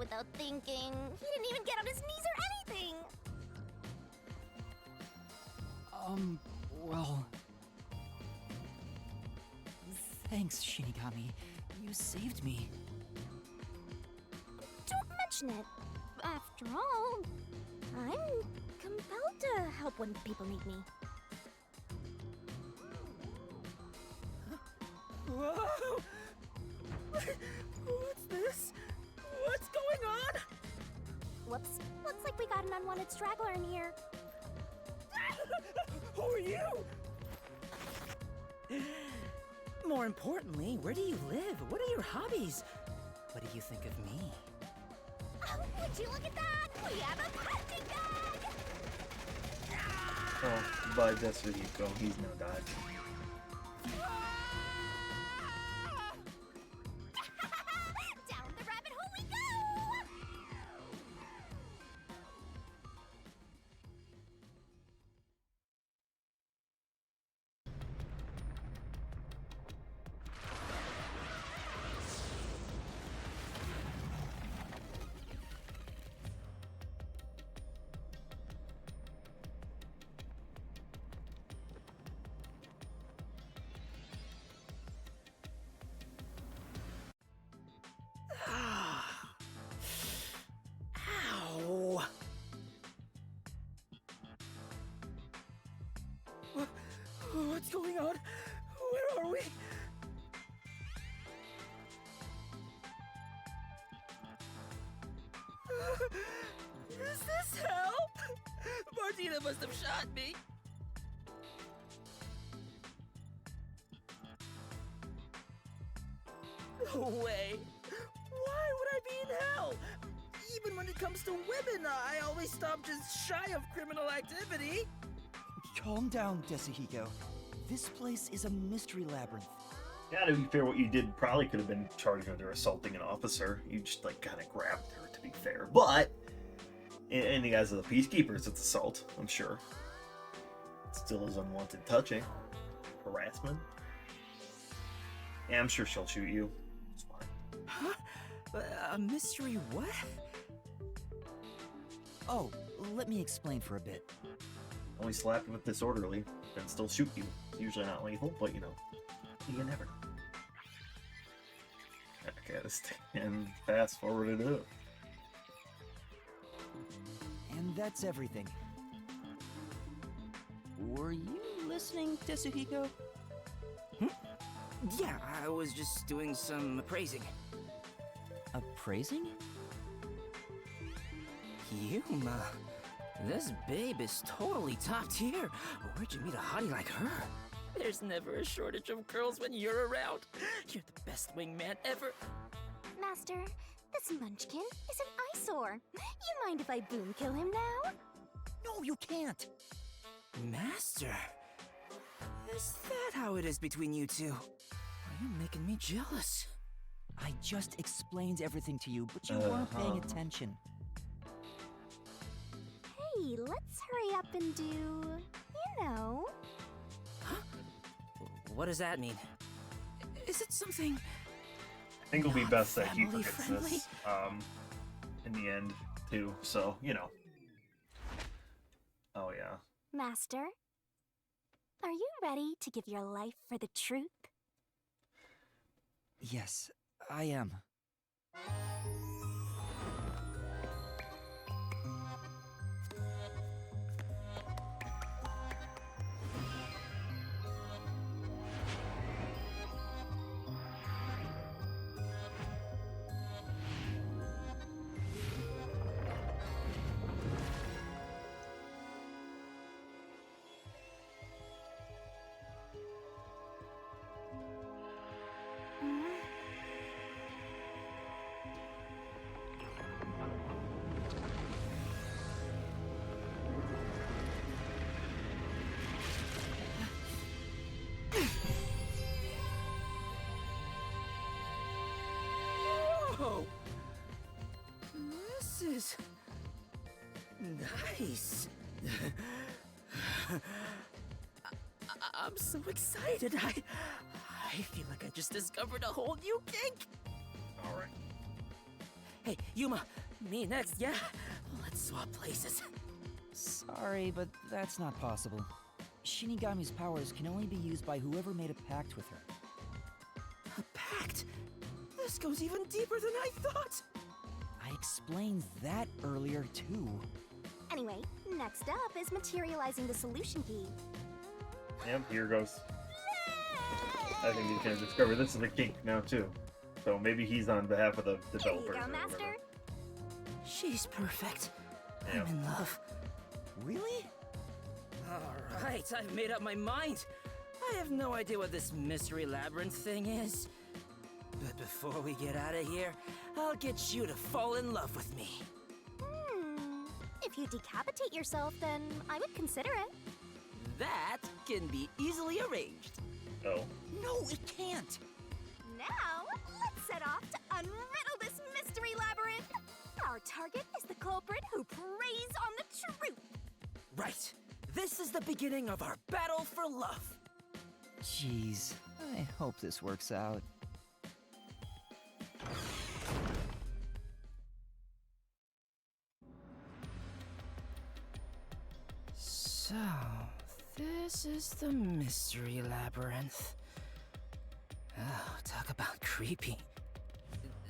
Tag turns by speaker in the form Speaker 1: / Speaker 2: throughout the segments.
Speaker 1: without thinking. He didn't even get on his knees or anything.
Speaker 2: Well... Thanks, Shinigami. You saved me.
Speaker 1: Don't mention it. After all, I'm compelled to help when people need me.
Speaker 3: Whoa! What's this? What's going on?
Speaker 1: Whoops. Looks like we got an unwanted straggler in here.
Speaker 3: Who are you? More importantly, where do you live? What are your hobbies? What do you think of me?
Speaker 1: Oh, would you look at that? We have a punching bag!
Speaker 4: Oh, but that's where you go. He's no dodge.
Speaker 1: Down the rabbit hole we go!
Speaker 3: Ow! What's going on? Where are we? Is this hell? Martina must have shot me. No way. Why would I be in hell? Even when it comes to women, I always stop just shy of criminal activity.
Speaker 2: Calm down, Desuhiko. This place is a mystery labyrinth.
Speaker 4: Yeah, to be fair, what you did probably could have been charged under assaulting an officer. You just, like, kind of grabbed her, to be fair. But, in the eyes of the peacekeepers, it's assault, I'm sure. It still is unwanted touching. Harassment. Yeah, I'm sure she'll shoot you. It's fine.
Speaker 3: Huh? A mystery what?
Speaker 2: Oh, let me explain for a bit.
Speaker 4: Only slap you with disorderly, then still shoot you. It's usually not lethal, but you know, you never know. Okay, this thing, and fast forward it up.
Speaker 2: And that's everything. Were you listening, Desuhiko?
Speaker 3: Yeah, I was just doing some appraising.
Speaker 2: Appraising?
Speaker 3: Yuma, this babe is totally top tier. Where'd you meet a hottie like her? There's never a shortage of girls when you're around. You're the best wingman ever.
Speaker 1: Master, this munchkin is an eyesore. You mind if I boom kill him now?
Speaker 2: No, you can't!
Speaker 3: Master, is that how it is between you two? You're making me jealous.
Speaker 2: I just explained everything to you, but you weren't paying attention.
Speaker 1: Hey, let's hurry up and do, you know.
Speaker 3: Huh? What does that mean? Is it something?
Speaker 4: I think it'll be best that he forgets
Speaker 3: family-friendly?
Speaker 4: this, in the end, too, so, you know. Oh, yeah.
Speaker 1: Master, are you ready to give your life for the truth?
Speaker 2: Yes, I am.
Speaker 3: Whoa! This is nice. I'm so excited. I feel like I just discovered a whole new kink.
Speaker 4: Alright.
Speaker 3: Hey, Yuma, me next, yeah? Let's swap places.
Speaker 2: Sorry, but that's not possible. Shinigami's powers can only be used by whoever made a pact with her.
Speaker 3: A pact? This goes even deeper than I thought!
Speaker 2: I explained that earlier, too.
Speaker 1: Anyway, next up is materializing the solution key.
Speaker 4: Yep, here goes. I think he's gonna discover this is a kink now too. So maybe he's on behalf of the
Speaker 1: Here you
Speaker 4: developers.
Speaker 1: go,
Speaker 4: or
Speaker 1: Master.
Speaker 4: whatever.
Speaker 3: She's perfect.
Speaker 4: Yeah.
Speaker 3: I'm in love.
Speaker 2: Really?
Speaker 3: Alright, I've made up my mind. I have no idea what this mystery labyrinth thing is. But before we get out of here, I'll get you to fall in love with me.
Speaker 1: If you decapitate yourself, then I would consider it.
Speaker 3: That can be easily arranged.
Speaker 4: Oh.
Speaker 2: No, it can't!
Speaker 1: Now, let's set off to unriddle this mystery labyrinth. Our target is the culprit who preys on the truth.
Speaker 3: Right. This is the beginning of our battle for love.
Speaker 2: Jeez, I hope this works out.
Speaker 3: So, this is the mystery labyrinth. Oh, talk about creepy.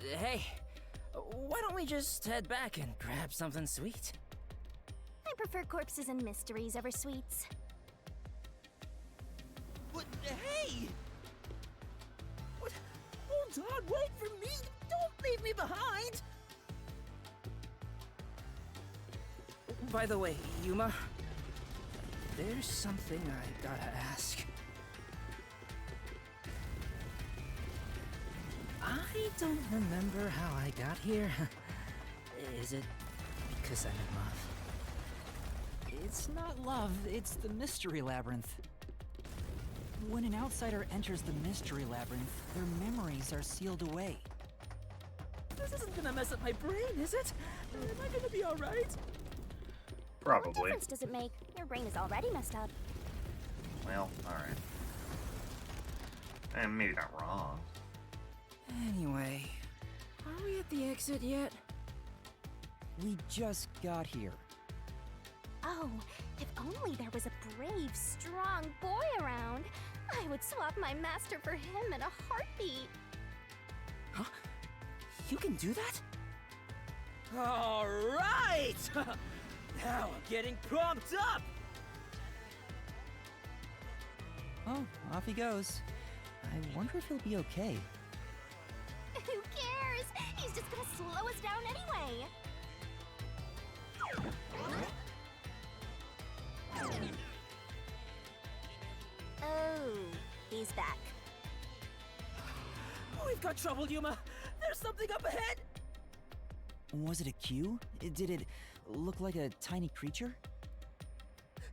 Speaker 3: Hey, why don't we just head back and grab something sweet?
Speaker 1: I prefer corpses and mysteries over sweets.
Speaker 3: What? Hey! What? Hold on, wait for me! Don't leave me behind! By the way, Yuma, there's something I gotta ask. I don't remember how I got here. Is it because I'm in love?
Speaker 2: It's not love, it's the mystery labyrinth. When an outsider enters the mystery labyrinth, their memories are sealed away.
Speaker 3: This isn't gonna mess up my brain, is it? Am I gonna be alright?
Speaker 1: What
Speaker 4: Probably.
Speaker 1: difference does it make? Your brain is already messed up.
Speaker 4: Well, alright. And maybe not wrong.
Speaker 3: Anyway, are we at the exit yet?
Speaker 2: We just got here.
Speaker 1: Oh, if only there was a brave, strong boy around. I would swap my master for him in a heartbeat.
Speaker 3: Huh? You can do that? Alright! Now I'm getting pumped up!
Speaker 2: Oh, off he goes. I wonder if he'll be okay.
Speaker 1: Who cares? He's just gonna slow us down anyway. Oh, he's back.
Speaker 3: We've got trouble, Yuma! There's something up ahead!
Speaker 2: Was it a cue? Did it look like a tiny creature?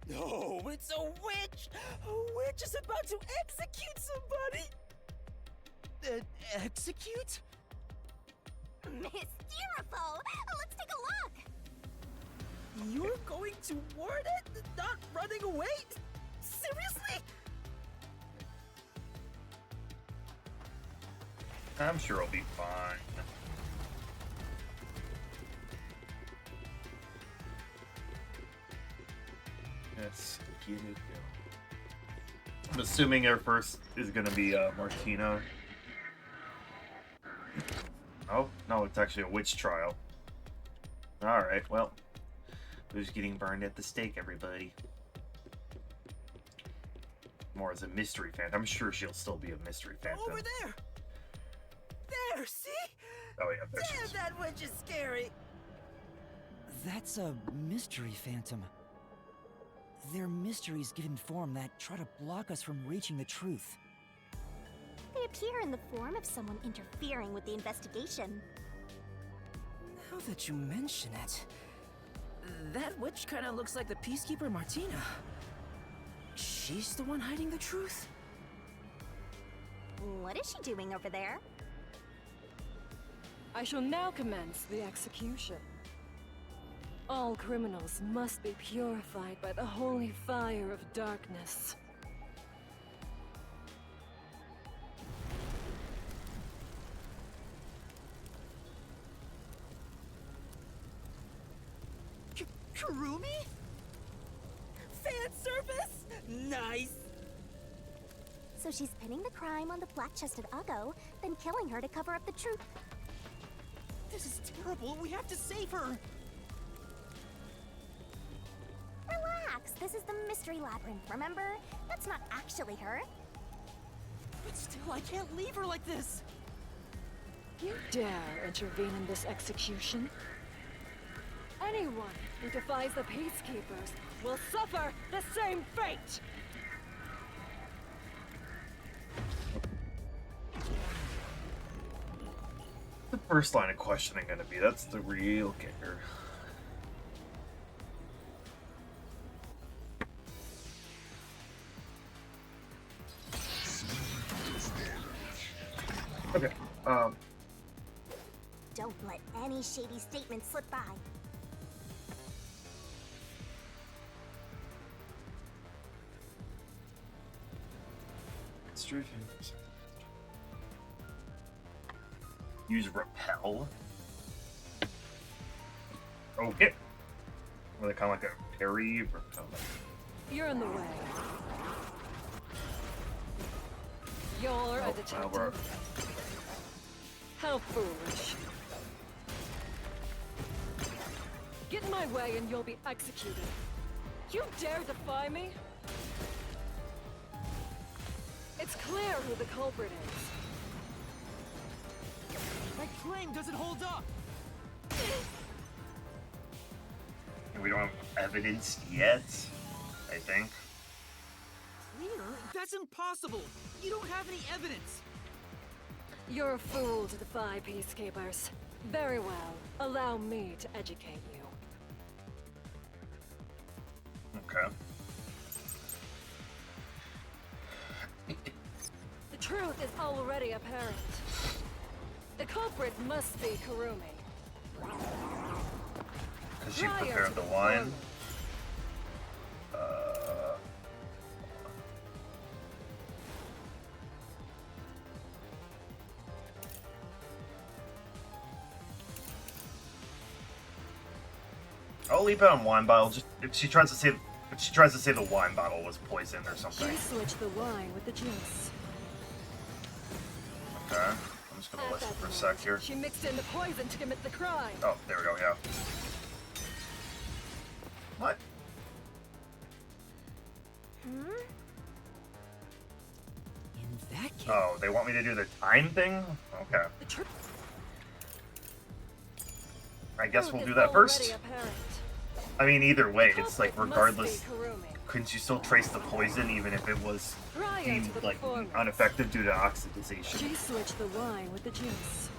Speaker 3: No, it's a witch! A witch is about to execute somebody!
Speaker 2: Execute?
Speaker 1: Mysteriful! Let's take a look!
Speaker 3: You're going toward it? Not running away? Seriously?
Speaker 4: I'm sure I'll be fine. Let's get it going. I'm assuming our first is gonna be Martina. Oh, no, it's actually a witch trial. Alright, well. Who's getting burned at the stake, everybody? More as a mystery phantom. I'm sure she'll still be a mystery phantom.
Speaker 3: Over there! There, see?
Speaker 4: Oh yeah, there she
Speaker 3: Damn,
Speaker 4: is.
Speaker 3: that witch is scary!
Speaker 2: That's a mystery phantom. They're mysteries given form that try to block us from reaching the truth.
Speaker 1: They appear in the form of someone interfering with the investigation.
Speaker 3: Now that you mention it, that witch kind of looks like the peacekeeper Martina. She's the one hiding the truth?
Speaker 1: What is she doing over there?
Speaker 5: I shall now commence the execution. All criminals must be purified by the holy fire of darkness.
Speaker 3: Kurumi? Fan service? Nice!
Speaker 1: So she's pinning the crime on the black-chested Uggo, then killing her to cover up the truth.
Speaker 3: This is terrible. We have to save her.
Speaker 1: Relax, this is the mystery labyrinth, remember? That's not actually her.
Speaker 3: But still, I can't leave her like this.
Speaker 5: You dare intervene in this execution? Anyone who defies the peacekeepers will suffer the same fate!
Speaker 4: The first line of questioning gonna be? That's the real kicker. Okay.
Speaker 1: Don't let any shady statement slip by.
Speaker 4: It's true. Use repel. Okay. Well, kind of like a parry repel.
Speaker 5: You're in the way. You're a detective. How foolish. Get in my way and you'll be executed. You dare defy me? It's clear who the culprit is.
Speaker 3: My claim doesn't hold up.
Speaker 4: And we don't have evidence yet, I think.
Speaker 3: Clear? That's impossible. You don't have any evidence.
Speaker 5: You're a fool to defy peacekeepers. Very well. Allow me to educate you.
Speaker 4: Okay.
Speaker 5: The truth is already apparent. The culprit must be Kurumi.
Speaker 4: Because she
Speaker 5: Prior
Speaker 4: prepared
Speaker 5: to
Speaker 4: the
Speaker 5: the
Speaker 4: wine. I'll leave it on wine bottle. Just if she tries to say the wine bottle was poisoned or something.
Speaker 5: She switched the wine with the juice.
Speaker 4: Okay. I'm just gonna
Speaker 5: At
Speaker 4: listen
Speaker 5: that
Speaker 4: for a
Speaker 5: moment,
Speaker 4: sec here.
Speaker 5: She mixed in the poison to commit the crime.
Speaker 4: Oh, there we go. Yeah. What?
Speaker 2: In that case,
Speaker 4: Oh, they want me to do the time thing? Okay.
Speaker 5: The truth
Speaker 4: I guess we'll
Speaker 5: is
Speaker 4: do that
Speaker 5: already
Speaker 4: first.
Speaker 5: apparent.
Speaker 4: I mean, either way,
Speaker 5: The
Speaker 4: it's like
Speaker 5: culprit
Speaker 4: regardless.
Speaker 5: must be Kurumi.
Speaker 4: Couldn't you still trace the poison even if it was
Speaker 5: Prior
Speaker 4: deemed
Speaker 5: to the
Speaker 4: like
Speaker 5: performance.
Speaker 4: ineffective due to oxidization?
Speaker 5: She switched the wine with the juice.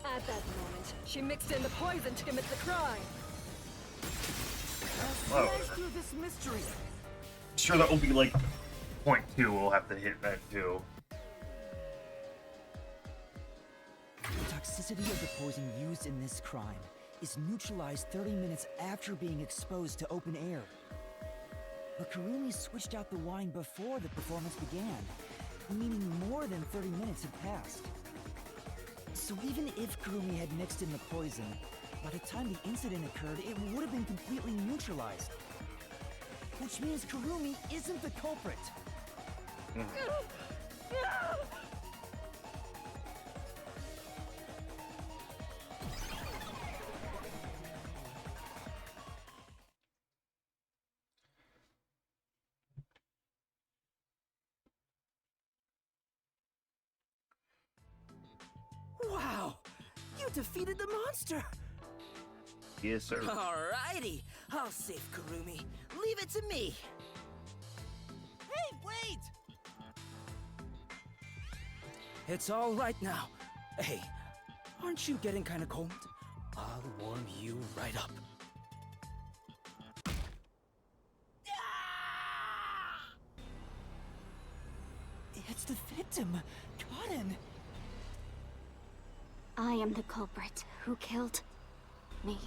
Speaker 5: At that moment, she mixed in the poison to commit the crime.
Speaker 4: Well,
Speaker 3: Smash through this mystery.
Speaker 4: sure, that will be like point 2. We'll have to hit that too.
Speaker 2: the toxicity of the poison used in this crime is neutralized 30 minutes after being exposed to open air. But Kurumi switched out the wine before the performance began, meaning more than 30 minutes had passed. So even if Kurumi had mixed in the poison, by the time the incident occurred, it would have been completely neutralized. Which means Kurumi isn't the culprit.
Speaker 3: Wow! You defeated the monster!
Speaker 4: Yes, sir.
Speaker 3: Alrighty, I'll save Kurumi. Leave it to me. Hey, wait! It's all right now. Hey, aren't you getting kind of cold? I'll warm you right up.
Speaker 2: It's the victim, Cotton.
Speaker 1: I am the culprit who killed me.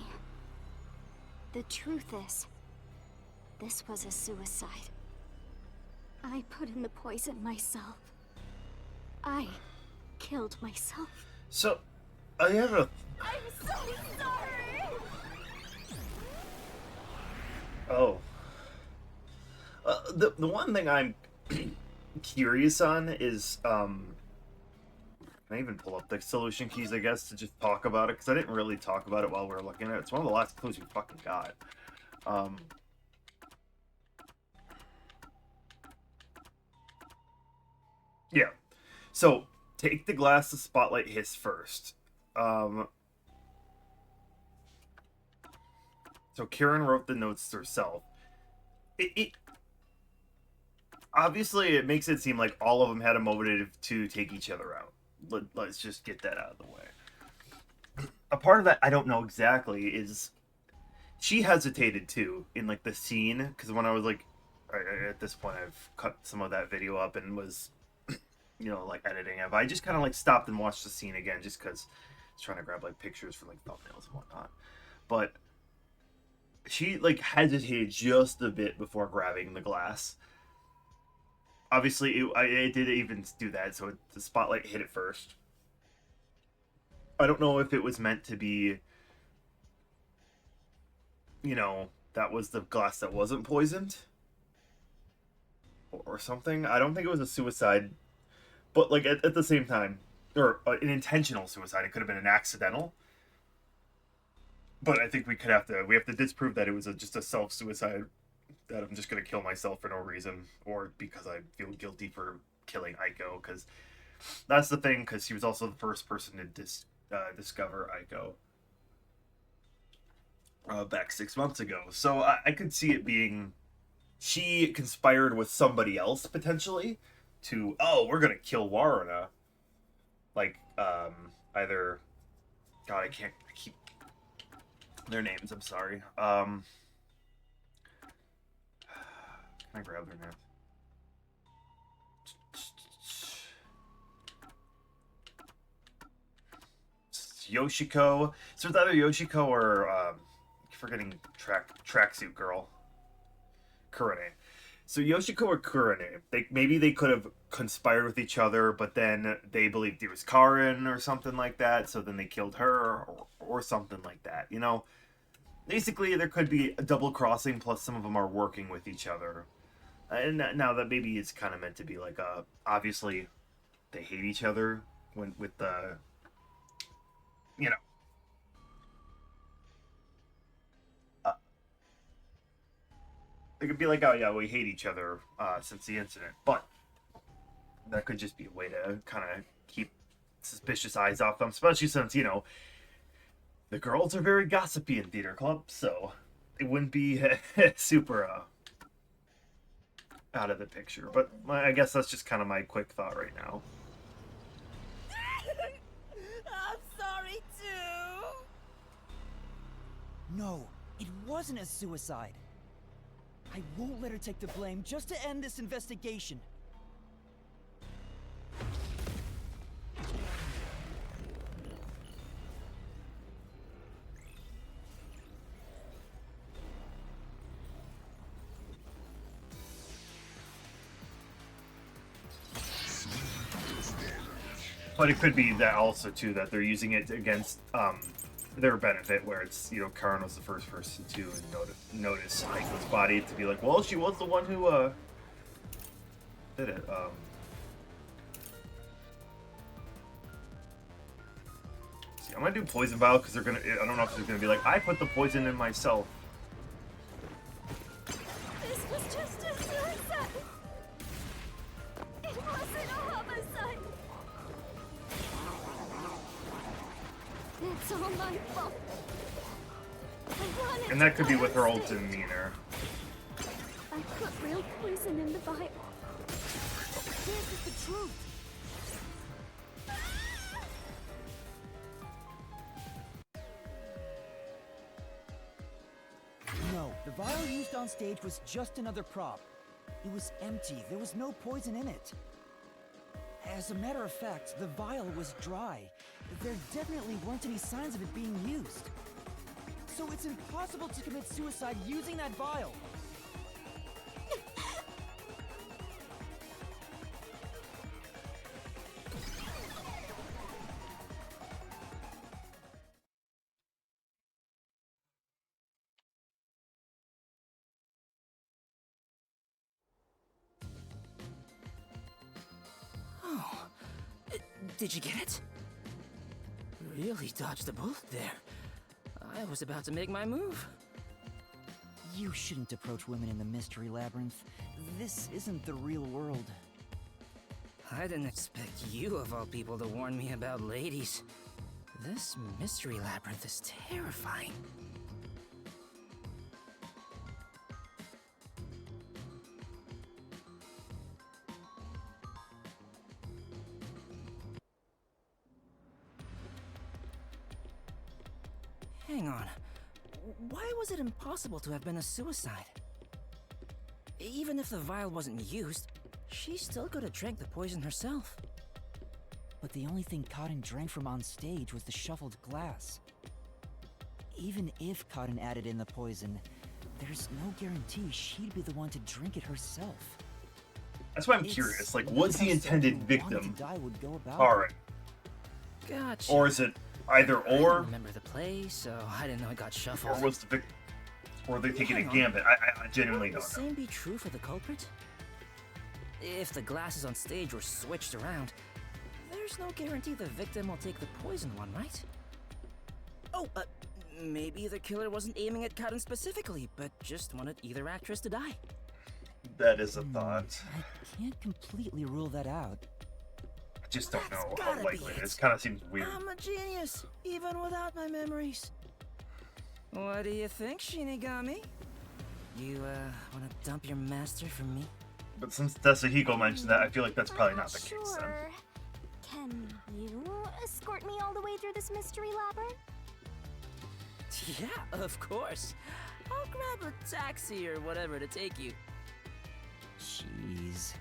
Speaker 1: The truth is, this was a suicide. I put in the poison myself. I killed myself.
Speaker 4: So, I have a.
Speaker 1: I'm so sorry!
Speaker 4: Oh. The one thing I'm curious on is can I even pull up the solution keys, I guess, to just talk about it? Because I didn't really talk about it while we were looking at it. It's one of the last clues we fucking got. Yeah. So, take the glass the spotlight hits first. So Karen wrote the notes herself. It obviously it makes it seem like all of them had a motive to take each other out. Let's just get that out of the way. A part of that I don't know exactly is she hesitated too in like the scene, because when I was like, at this point I've cut some of that video up and was like editing it, but I just kind of like stopped and watched the scene again just because I was trying to grab like pictures for like thumbnails and whatnot. But she like hesitated just a bit before grabbing the glass. Obviously it did even do that, so the spotlight hit it first. I don't know if it was meant to be, that was the glass that wasn't poisoned or something. I don't think it was a suicide, but like at the same time, or an intentional suicide. It could have been an accidental. But I think we have to disprove that it was just a self-suicide, that I'm just going to kill myself for no reason, or because I feel guilty for killing Aiko, because that's the thing, because she was also the first person to discover Aiko back 6 months ago. So I could see it being she conspired with somebody else, potentially, to, we're going to kill Waruna. Like, either... God, I keep their names, I'm sorry. Can I grab their names? Yoshiko. So it's either Yoshiko or forgetting tracksuit girl. Kurane. So Yoshiko or Kurane, maybe they could have conspired with each other, but then they believed it was Karin or something like that, so then they killed her or something like that, Basically, there could be a double crossing, plus some of them are working with each other. And now that maybe it's kind of meant to be like, obviously, they hate each other with the, it could be like, oh yeah, we hate each other since the incident, but that could just be a way to kind of keep suspicious eyes off them, especially since, the girls are very gossipy in theater club, so it wouldn't be super out of the picture. But I guess that's just kind of my quick thought right now.
Speaker 6: I'm sorry too.
Speaker 2: No, it wasn't a suicide. I won't let her take the blame just to end this investigation.
Speaker 4: But it could be that also too, that they're using it against their benefit, where it's, Karin was the first person to notice Aiko's body, to be like, well, she was the one who did it. See, I'm gonna do poison vial because I don't know if they're gonna be like, I put the poison in myself.
Speaker 1: This was just a suicide. It wasn't a homicide. It's all my fault.
Speaker 4: And that could be with her old demeanor.
Speaker 1: I put real poison in the vial.
Speaker 6: This is the truth.
Speaker 2: No, the vial used on stage was just another prop. It was empty. There was no poison in it. As a matter of fact, the vial was dry. There definitely weren't any signs of it being used. So it's impossible to commit suicide using that vial.
Speaker 3: Did you get it? Really dodged the bullet there. I was about to make my move.
Speaker 2: You shouldn't approach women in the Mystery Labyrinth. This isn't the real world.
Speaker 3: I didn't expect you, of all people, to warn me about ladies. This Mystery Labyrinth is terrifying. Hang on. Why was it impossible to have been a suicide? Even if the vial wasn't used, she still could have drank the poison herself.
Speaker 2: But the only thing Cotton drank from on stage was the shuffled glass. Even if Cotton added in the poison, there's no guarantee she'd be the one to drink it herself.
Speaker 4: That's why I'm curious. Like, was the intended victim Karen?
Speaker 3: Gotcha.
Speaker 4: Or is it either
Speaker 3: I
Speaker 4: or?
Speaker 3: don't remember the play, so I didn't know it got shuffled.
Speaker 4: Or was the victim? Or are they taking a
Speaker 3: Hang on.
Speaker 4: gambit? I genuinely
Speaker 3: Would the
Speaker 4: don't know.
Speaker 3: same be true for the culprit? If the glasses on stage were switched around, there's no guarantee the victim will take the poison one, right? Oh, maybe the killer wasn't aiming at Cotton specifically, but just wanted either actress to die.
Speaker 4: That is a thought.
Speaker 2: I can't completely rule that out.
Speaker 4: I just don't
Speaker 3: That's
Speaker 4: know
Speaker 3: gotta
Speaker 4: how
Speaker 3: be
Speaker 4: likely it
Speaker 3: it.
Speaker 4: is. Kind of seems weird.
Speaker 3: I'm a genius, even without my memories. What do you think, Shinigami? You, wanna dump your master for me?
Speaker 4: But since Desahiko mentioned that, I feel like that's probably
Speaker 1: I'm
Speaker 4: not the case then.
Speaker 1: sure. Can you escort me all the way through this mystery labyrinth?
Speaker 3: Yeah, of course. I'll grab a taxi or whatever to take you.
Speaker 2: Jeez.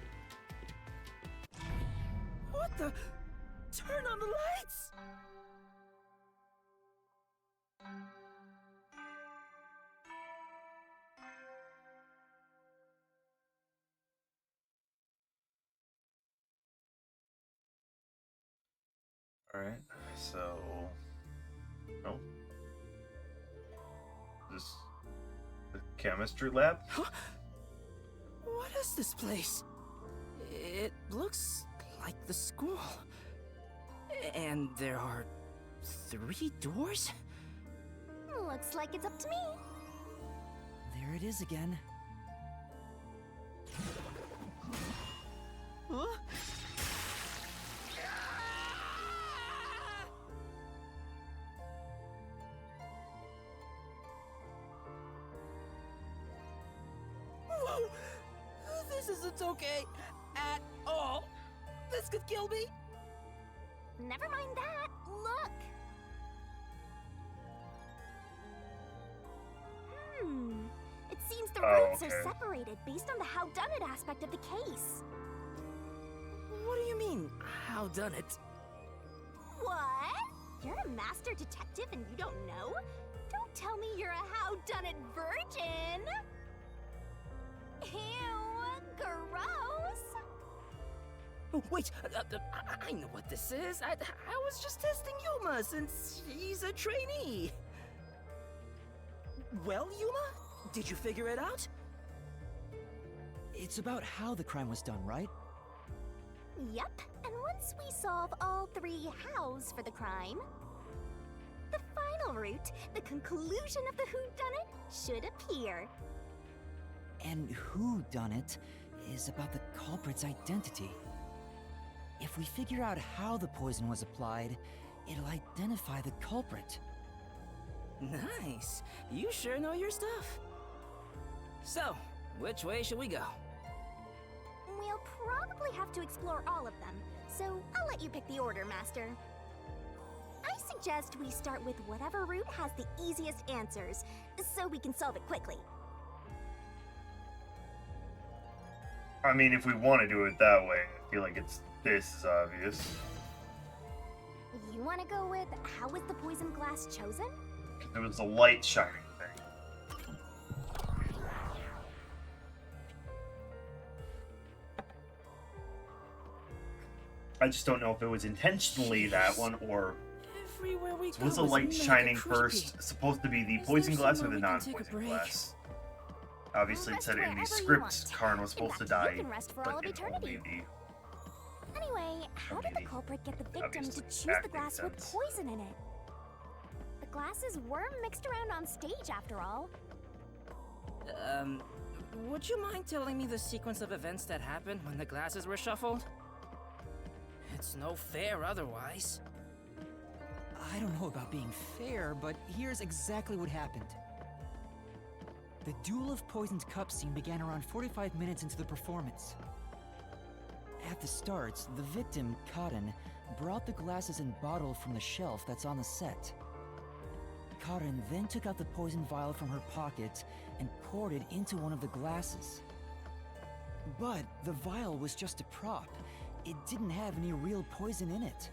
Speaker 3: What the? Turn on the lights!
Speaker 4: Alright, so... Oh. This... the chemistry lab?
Speaker 3: Huh? What is this place? It looks like the school. And there are 3 doors?
Speaker 1: Looks like it's up to me.
Speaker 2: There it is again.
Speaker 3: Huh? Whoa! This isn't okay at all. This could kill me.
Speaker 1: Never mind that. Look. It seems the
Speaker 4: Oh,
Speaker 1: roots
Speaker 4: okay.
Speaker 1: are separated based on the how-done-it aspect of the case.
Speaker 3: What do you mean, how done it?
Speaker 1: What? You're a master detective and you don't know? Don't tell me you're a how-done-it virgin! Ew, gross!
Speaker 3: Oh, wait, I know what this is. I was just testing Yuma since he's a trainee. Well, Yuma, did you figure it out?
Speaker 2: It's about how the crime was done, right?
Speaker 1: Yep, and once we solve all 3 hows for the crime, the final route, the conclusion of the whodunit, should appear.
Speaker 2: And who done it is about the culprit's identity. If we figure out how the poison was applied, it'll identify the culprit.
Speaker 3: Nice. You sure know your stuff. So, which way should we go?
Speaker 1: We'll probably have to explore all of them, so I'll let you pick the order, Master. I suggest we start with whatever route has the easiest answers, so we can solve it quickly.
Speaker 4: I mean, if we want to do it that way, I feel like this is obvious.
Speaker 1: You want to go with how was the poison glass chosen?
Speaker 4: It was the light shining thing. I just don't know if it was intentionally that one, or
Speaker 3: Everywhere we go
Speaker 4: was the
Speaker 3: is
Speaker 4: light
Speaker 3: mega
Speaker 4: shining
Speaker 3: creepy.
Speaker 4: first supposed to be the
Speaker 3: Is
Speaker 4: poison
Speaker 3: there
Speaker 4: glass or
Speaker 3: somewhere
Speaker 4: the
Speaker 3: we can take a
Speaker 4: non-poison
Speaker 3: break?
Speaker 4: glass? Obviously, it
Speaker 1: Rest
Speaker 4: said in
Speaker 1: wherever
Speaker 4: the
Speaker 1: you
Speaker 4: script
Speaker 1: want.
Speaker 4: Karn was
Speaker 1: In
Speaker 4: supposed to
Speaker 1: fact,
Speaker 4: die,
Speaker 1: you can rest for all
Speaker 4: but
Speaker 1: of
Speaker 4: in only
Speaker 1: eternity. Anyway, how did the culprit get the victim to
Speaker 4: obviously
Speaker 1: choose the
Speaker 4: acting
Speaker 1: glass with
Speaker 4: sense.
Speaker 1: poison in it? The glasses were mixed around on stage after all.
Speaker 3: Would you mind telling me the sequence of events that happened when the glasses were shuffled? It's no fair otherwise.
Speaker 2: I don't know about being fair, but here's exactly what happened. The Duel of Poisoned Cups scene began around 45 minutes into the performance. At the start, the victim, Karin, brought the glasses and bottle from the shelf that's on the set. Karin then took out the poison vial from her pocket and poured it into one of the glasses. But the vial was just a prop. It didn't have any real poison in it.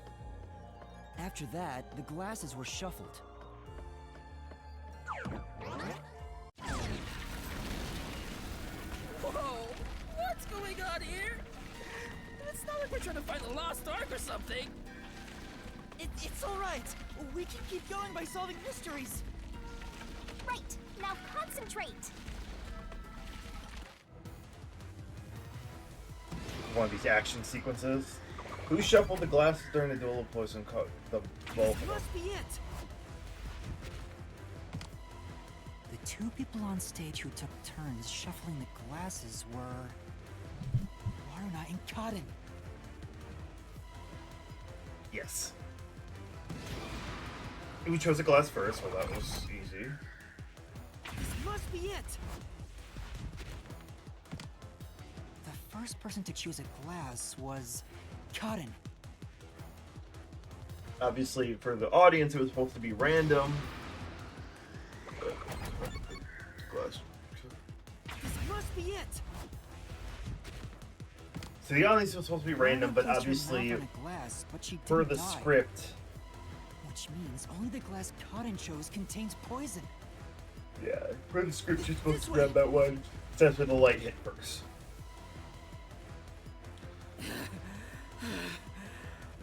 Speaker 2: After that, the glasses were shuffled.
Speaker 3: Whoa! What's going on here? It's not like we're trying to find the lost ark or something.
Speaker 6: It's all right. We can keep going by solving mysteries.
Speaker 1: Right, now concentrate.
Speaker 4: One of these action sequences. Who shuffled the glasses during the Duel of Poison Cup? The both of them.
Speaker 6: Must be it.
Speaker 2: The two people on stage who took turns shuffling the glasses were Waruna and Karin.
Speaker 4: Yes. We chose a glass first, well that was easy.
Speaker 6: This must be it.
Speaker 2: The first person to choose a glass was Karin.
Speaker 4: Obviously, for the audience, it was supposed to be random. Glass.
Speaker 6: This must be it.
Speaker 4: So the audience was supposed to be random,
Speaker 2: Waruna
Speaker 4: but
Speaker 2: placed her
Speaker 4: obviously,
Speaker 2: mouth on a glass, but she
Speaker 4: for
Speaker 2: didn't
Speaker 4: the
Speaker 2: die,
Speaker 4: script,
Speaker 2: which means only the glass Karin chose contains poison.
Speaker 4: yeah, for the script, you're supposed
Speaker 6: This
Speaker 4: to
Speaker 6: way.
Speaker 4: grab that one. That's where the light hit first.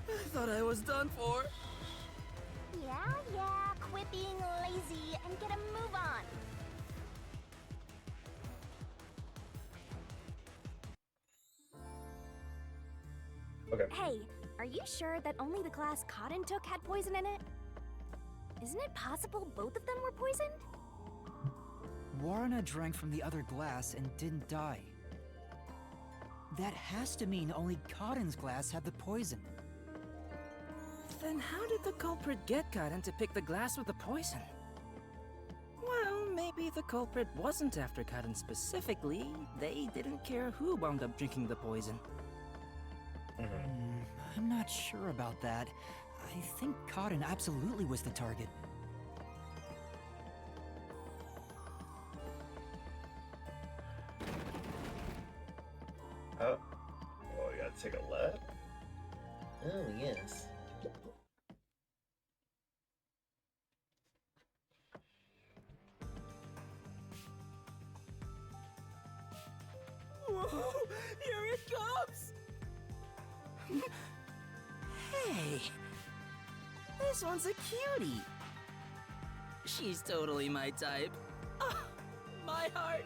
Speaker 3: I thought I was done for.
Speaker 1: Yeah, quit being lazy and get a move on.
Speaker 4: Okay.
Speaker 1: Hey, are you sure that only the glass Cotton took had poison in it? Isn't it possible both of them were poisoned?
Speaker 2: Waruna drank from the other glass and didn't die. That has to mean only Karin's glass had the poison.
Speaker 3: Then how did the culprit get Karin to pick the glass with the poison? Well, maybe the culprit wasn't after Karin specifically. They didn't care who wound up drinking the poison.
Speaker 2: I'm not sure about that. I think Karin absolutely was the target.
Speaker 4: Oh, you gotta take a left? Oh, yes.
Speaker 6: Whoa! Here it comes.
Speaker 3: Hey! This one's a cutie! She's totally my type. Ah, my heart!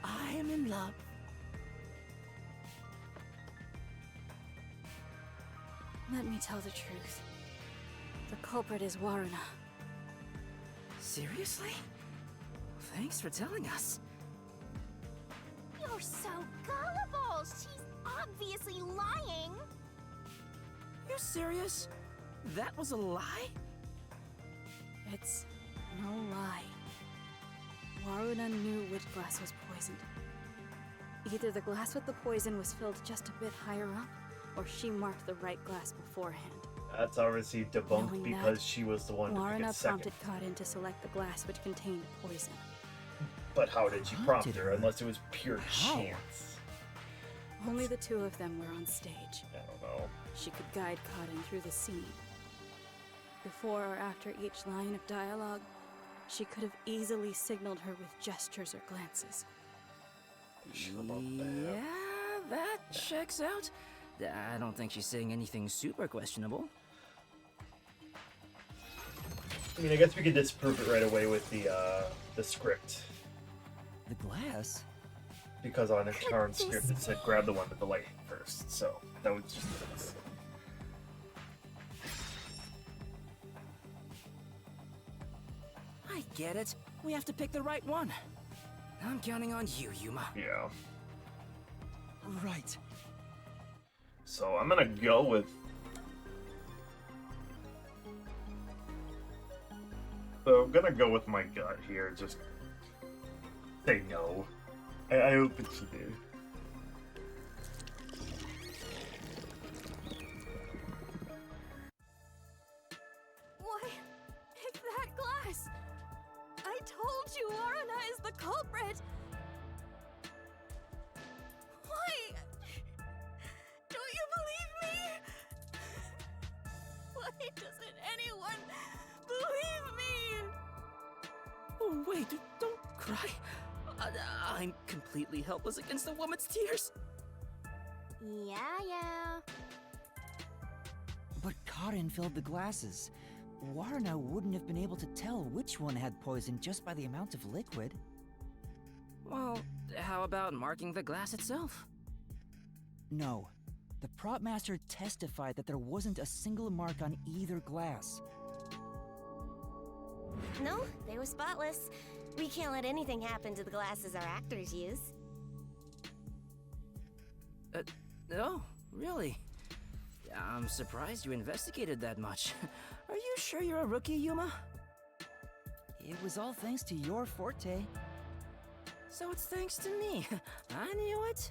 Speaker 3: I am in love.
Speaker 5: Let me tell the truth. The culprit is Waruna.
Speaker 3: Seriously? Thanks for telling us.
Speaker 1: You're so gullible. She's obviously lying.
Speaker 3: You serious? That was a lie?
Speaker 5: It's no lie. Waruna knew which glass was poisoned. Either the glass with the poison was filled just a bit higher up, or she marked the right glass beforehand.
Speaker 4: That's obviously debunked
Speaker 5: Knowing
Speaker 4: because
Speaker 5: that,
Speaker 4: she was the one to pick
Speaker 5: Waruna
Speaker 4: it second.
Speaker 5: prompted Karin to select the glass which contained poison.
Speaker 4: But how did she prompt
Speaker 2: Prompted
Speaker 4: her
Speaker 2: her?
Speaker 4: unless it was pure
Speaker 2: How?
Speaker 4: chance?
Speaker 5: Only the two of them were on stage.
Speaker 4: I don't know.
Speaker 5: She could guide Karin through the scene. Before or after each line of dialogue, she could have easily signaled her with gestures or glances.
Speaker 3: Yeah, that checks out. I don't think she's saying anything super questionable.
Speaker 4: I mean, I guess we could disprove it right away with the script.
Speaker 2: The glass?
Speaker 4: Because on the current script it said grab the one with the light first, so that was just this.
Speaker 3: I get it. We have to pick the right one. I'm counting on you, Yuma.
Speaker 4: Yeah.
Speaker 2: Right.
Speaker 4: So I'm gonna go with. So I'm gonna go with my gut here. Just say no. I hope that she did.
Speaker 5: Why? It's that glass! I told you Arana is the culprit! Why? Don't you believe me? Why doesn't anyone believe me?
Speaker 3: Oh, wait, don't cry. I'm completely helpless against the woman's tears.
Speaker 1: Yeah.
Speaker 2: But Karin filled the glasses. Warna wouldn't have been able to tell which one had poison just by the amount of liquid.
Speaker 3: Well, how about marking the glass itself?
Speaker 2: No. The prop master testified that there wasn't a single mark on either glass.
Speaker 7: No, they were spotless. We can't let anything happen to the glasses our actors use.
Speaker 3: No, really? I'm surprised you investigated that much. Are you sure you're a rookie, Yuma?
Speaker 2: It was all thanks to your forte.
Speaker 3: So it's thanks to me. I knew it.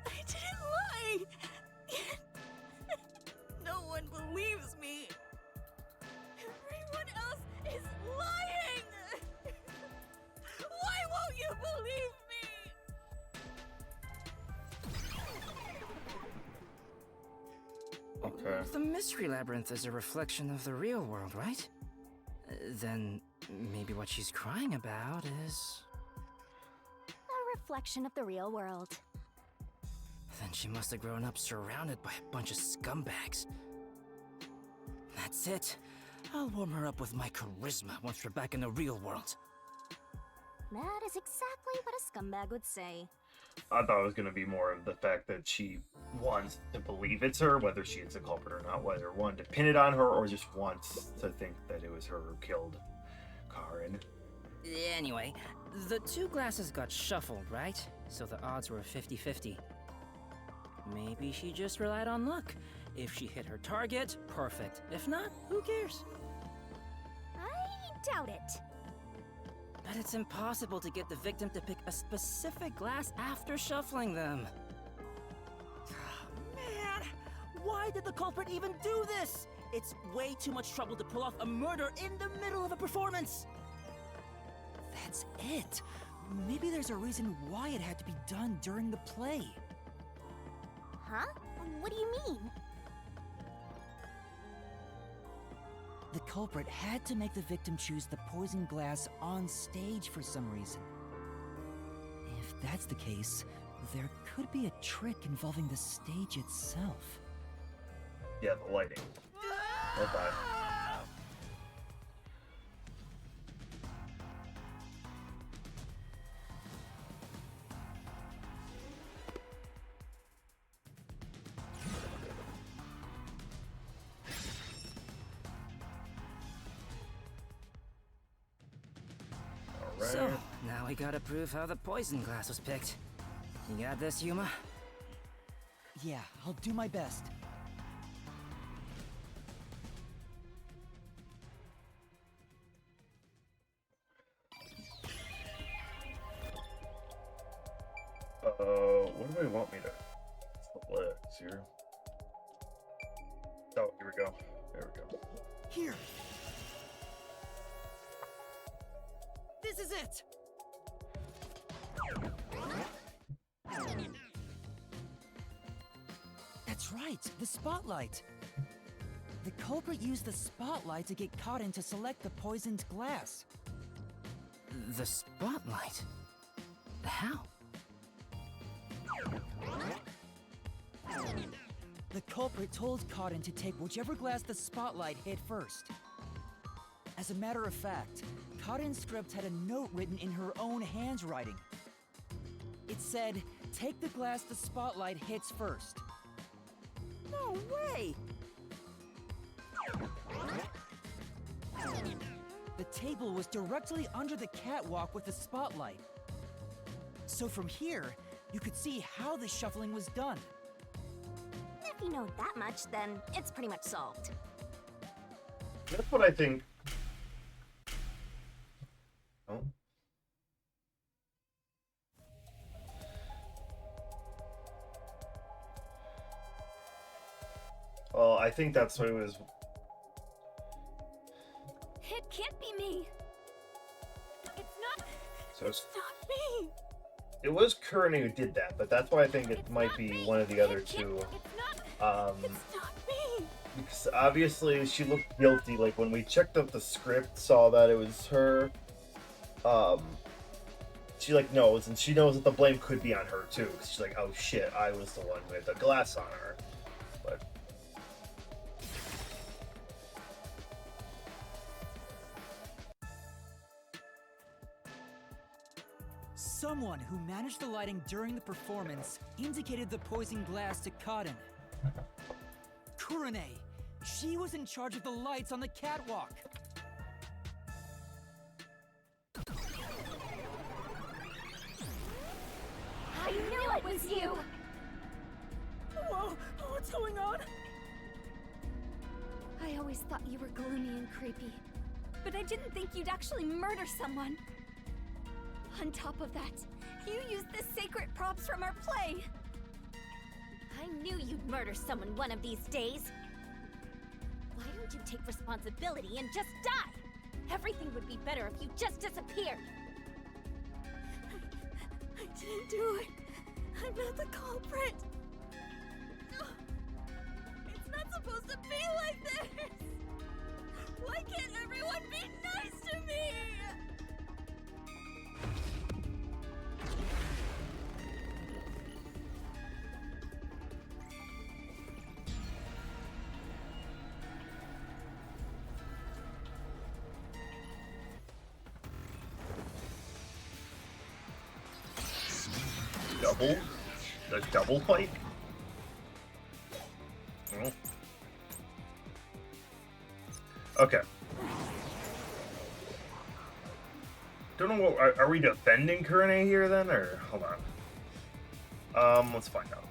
Speaker 5: I didn't lie! No one believes me! Everyone else is lying! Why won't you believe me?
Speaker 4: Okay.
Speaker 3: The mystery labyrinth is a reflection of the real world, right? Then maybe what she's crying about is...
Speaker 1: A reflection of the real world.
Speaker 3: Then she must have grown up surrounded by a bunch of scumbags. That's it. I'll warm her up with my charisma once we're back in the real world.
Speaker 1: That is exactly what a scumbag would say.
Speaker 4: I thought it was gonna be more of the fact that she wants to believe it's her, whether she is a culprit or not, whether one to pin it on her or just wants to think that it was her who killed Karin.
Speaker 3: Anyway, the two glasses got shuffled, right? So the odds were 50-50. Maybe she just relied on luck. If she hit her target, perfect. If not, who cares?
Speaker 1: I doubt it.
Speaker 3: But it's impossible to get the victim to pick a specific glass after shuffling them. Man, why did the culprit even do this? It's way too much trouble to pull off a murder in the middle of a performance.
Speaker 2: That's it. Maybe there's a reason why it had to be done during the play.
Speaker 1: Huh? What do you mean?
Speaker 2: The culprit had to make the victim choose the poison glass on stage for some reason. If that's the case, there could be a trick involving the stage itself.
Speaker 4: Yeah, the lighting. Okay.
Speaker 3: So, now we gotta prove how the poison glass was picked. You got this, Yuma?
Speaker 2: Yeah, I'll do my best.
Speaker 4: What do they want me to select here? Oh, here we go. There we go.
Speaker 6: Here. This is it.
Speaker 2: That's right, the spotlight. The culprit used the spotlight to get caught in to select the poisoned glass.
Speaker 3: The spotlight? How?
Speaker 2: The culprit told Cotton to take whichever glass the spotlight hit first. As a matter of fact, Karin's script had a note written in her own handwriting. It said, "Take the glass the spotlight hits first."
Speaker 5: No way!
Speaker 2: The table was directly under the catwalk with the spotlight. So from here, you could see how the shuffling was done.
Speaker 1: If you know that much, then it's pretty much solved.
Speaker 4: That's what I think. Oh. Well, I think that's what it was.
Speaker 1: It can't be me. It's not.
Speaker 4: So
Speaker 1: It's not me.
Speaker 4: it was Kurane who did that, but that's why I think it might be one of the other two.
Speaker 1: It's not me.
Speaker 4: Because obviously she looked guilty. Like when we checked out the script, saw that it was her. She like knows, and she knows that the blame could be on her too. Cause she's like, oh shit, I was the one who had the glass on her. But
Speaker 2: Someone who managed the lighting during the performance indicated the poisoned glass to Karin. Kurane! She was in charge of the lights on the catwalk!
Speaker 1: I knew it was you.
Speaker 5: Whoa, what's going on?
Speaker 1: I always thought you were gloomy and creepy, but I didn't think you'd actually murder someone. On top of that, you used the sacred props from our play. I knew you'd murder someone one of these days. Why don't you take responsibility and just die? Everything would be better if you just disappeared.
Speaker 5: I didn't do it. I'm not the culprit. It's not supposed to be like this. Why can't everyone be nice to me?
Speaker 4: the double fight? Oh. Okay. Don't know what are we defending Kurane here then, or hold on. Let's find out.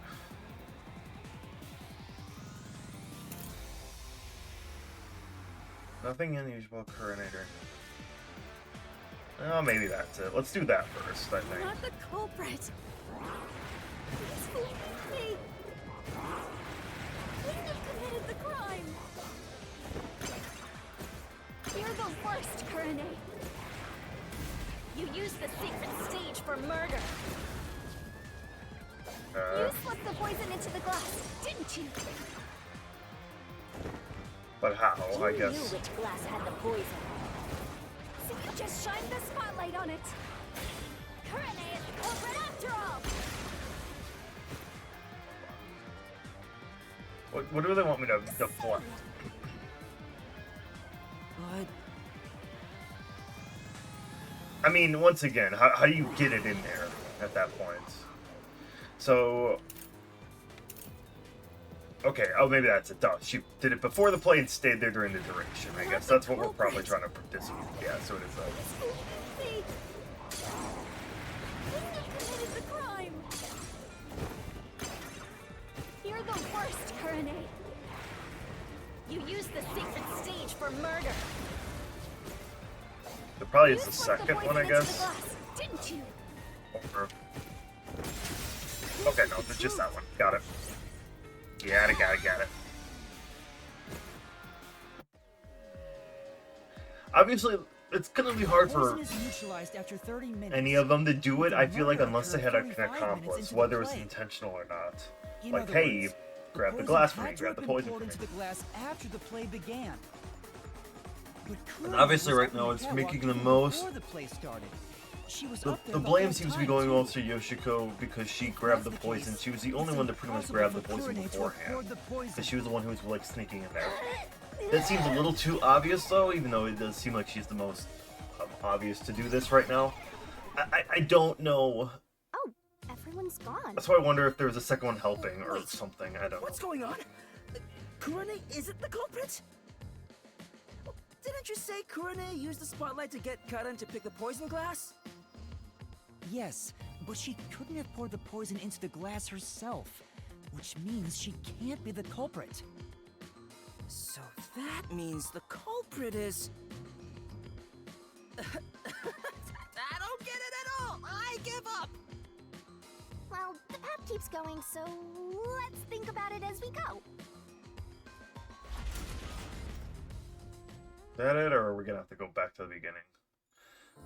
Speaker 4: Nothing unusual Kurane during. Oh, maybe that's it. Let's do that first, I think.
Speaker 5: Not the culprit. Please believe me. Couldn't have committed the crime.
Speaker 1: You're the worst, Kurane. You used the secret stage for murder. You slipped the poison into the glass, didn't you?
Speaker 4: But how? I
Speaker 1: You
Speaker 4: guess.
Speaker 1: knew which glass had the poison. So you just shined the spotlight on it. Kurane is the culprit after all.
Speaker 4: What do they want me to deflect?
Speaker 2: But
Speaker 4: I mean, once again, how do you get it in there at that point? So, okay, oh, maybe that's it. Duh. She did it before the play and stayed there during the duration. I guess that's what we're probably trying to predict. Yeah, so it is that.
Speaker 5: See? Couldn't have committed the crime.
Speaker 1: You're the worst, Kurane. You used the secret stage for murder.
Speaker 4: There probably
Speaker 1: You
Speaker 4: is the
Speaker 1: slipped
Speaker 4: second
Speaker 1: poison
Speaker 4: one, I
Speaker 1: into the
Speaker 4: guess.
Speaker 1: glass, didn't you?
Speaker 4: Or- Okay, no, it's just that one. Got it. Got it. Obviously, it's gonna be hard for
Speaker 2: poison is neutralized after 30 minutes.
Speaker 4: any of them to do it. I feel like
Speaker 2: Murder
Speaker 4: unless they
Speaker 2: occurred
Speaker 4: had an
Speaker 2: 45 minutes
Speaker 4: accomplice,
Speaker 2: into the
Speaker 4: whether it's
Speaker 2: play.
Speaker 4: intentional or not.
Speaker 2: In
Speaker 4: Like,
Speaker 2: other
Speaker 4: hey,
Speaker 2: words,
Speaker 4: grab the
Speaker 2: poison
Speaker 4: glass for
Speaker 2: had
Speaker 4: me,
Speaker 2: to
Speaker 4: grab the
Speaker 2: have been
Speaker 4: poison
Speaker 2: poured
Speaker 4: for me.
Speaker 2: into the glass after the play began. But
Speaker 4: And
Speaker 2: Kurane
Speaker 4: obviously
Speaker 2: was
Speaker 4: right
Speaker 2: up in
Speaker 4: now
Speaker 2: the
Speaker 4: it's
Speaker 2: catwalk
Speaker 4: making the
Speaker 2: even
Speaker 4: most-
Speaker 2: before the play started. She was
Speaker 4: The
Speaker 2: up there
Speaker 4: blame
Speaker 2: whole
Speaker 4: seems to be
Speaker 2: time,
Speaker 4: going
Speaker 2: too.
Speaker 4: most to Yoshiko because she grabbed the
Speaker 2: If that's
Speaker 4: poison.
Speaker 2: case,
Speaker 4: She was the
Speaker 2: it's
Speaker 4: only one to pretty much
Speaker 2: impossible
Speaker 4: grab the
Speaker 2: for
Speaker 4: poison
Speaker 2: Kurane to have
Speaker 4: beforehand.
Speaker 2: poured the poison.
Speaker 4: Because she was the one who was like sneaking in there. That seems a little too obvious though, even though it does seem like she's the most obvious to do this right now. I don't know.
Speaker 1: Oh, everyone's gone.
Speaker 4: That's why I wonder if there's a second one helping or something. I don't know.
Speaker 3: What's going on? Kurone isn't the culprit? Didn't you say Kurone used the spotlight to get Karen to pick the poison glass?
Speaker 2: Yes, but she couldn't have poured the poison into the glass herself, which means she can't be the culprit.
Speaker 3: So that means the culprit is... I don't get it at all! I give up!
Speaker 1: Well, the path keeps going, so let's think about it as we go.
Speaker 4: Is that it, or are we gonna have to go back to the beginning?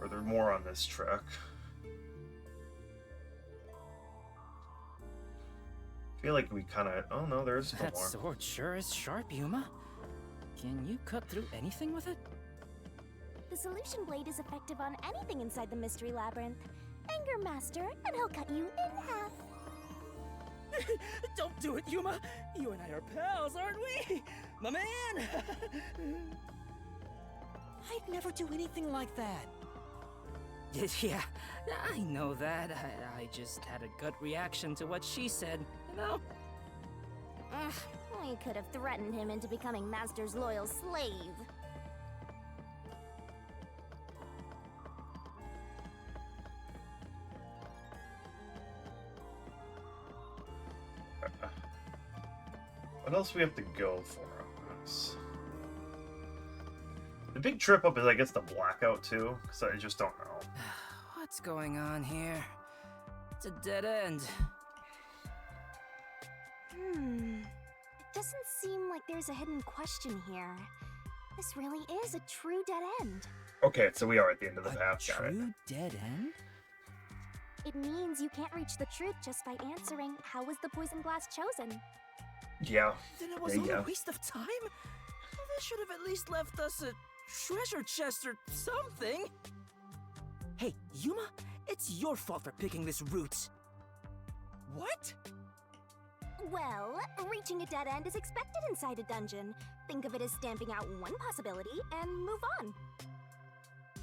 Speaker 4: Or there's more on this track? I feel like we kind of... Oh no, there's still
Speaker 3: That
Speaker 4: more.
Speaker 3: sword sure is sharp, Yuma. Can you cut through anything with it?
Speaker 1: The solution blade is effective on anything inside the mystery labyrinth. Anger Master, and he'll cut you in half.
Speaker 3: Don't do it, Yuma! You and I are pals, aren't we? My man!
Speaker 2: I'd never do anything like that.
Speaker 3: Yeah, I know that. I just had a gut reaction to what she said, you know?
Speaker 1: Ugh, we could have threatened him into becoming Master's loyal slave.
Speaker 4: What else do we have to go for on this? The big trip up is, I guess, the blackout too, because I just don't know.
Speaker 3: What's going on here? It's a dead end.
Speaker 1: It doesn't seem like there's a hidden question here. This really is a true dead end.
Speaker 4: Okay, so we are at the end of the
Speaker 2: A
Speaker 4: path. Got it.
Speaker 2: true dead end?
Speaker 1: It means you can't reach the truth just by answering, how was the poison glass chosen?
Speaker 4: Yeah.
Speaker 3: Then it was all a waste of time? This should have at least left us a treasure chest or something. Hey, Yuma, it's your fault for picking this route. What?
Speaker 1: Well, reaching a dead end is expected inside a dungeon. Think of it as stamping out one possibility and move on.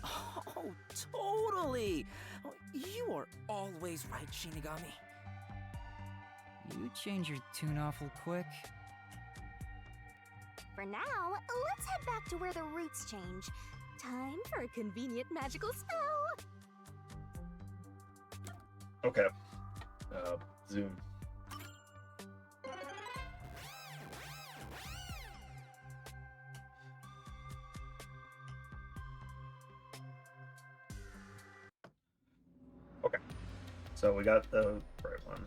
Speaker 3: Oh, totally. You are always right, Shinigami.
Speaker 2: You change your tune awful quick.
Speaker 1: For now, let's head back to where the roots change. Time for a convenient magical spell.
Speaker 4: Okay. Zoom. Okay. So we got the right one.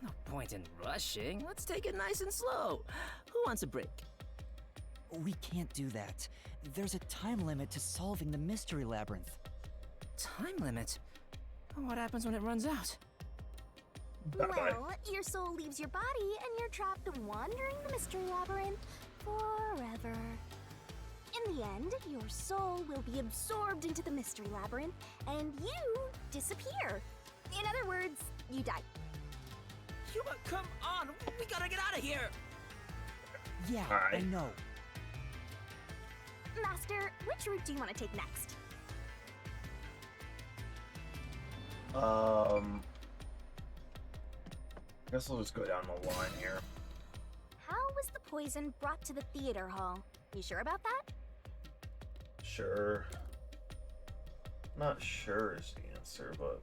Speaker 3: No point in rushing. Let's take it nice and slow. Who wants a break?
Speaker 2: We can't do that. There's a time limit to solving the mystery labyrinth.
Speaker 3: Time limit? What happens when it runs out?
Speaker 4: Bye-bye.
Speaker 1: Well, your soul leaves your body and you're trapped wandering the mystery labyrinth forever. In the end, your soul will be absorbed into the mystery labyrinth and you disappear. In other words, you die.
Speaker 3: Yuma, come on! We gotta get out of here!
Speaker 2: Yeah,
Speaker 4: Hi.
Speaker 2: I know.
Speaker 1: Master, which route do you want to take next?
Speaker 4: I guess we'll just go down the line here.
Speaker 1: How was the poison brought to the theater hall? You sure about that?
Speaker 4: Sure. Not sure is the answer, but...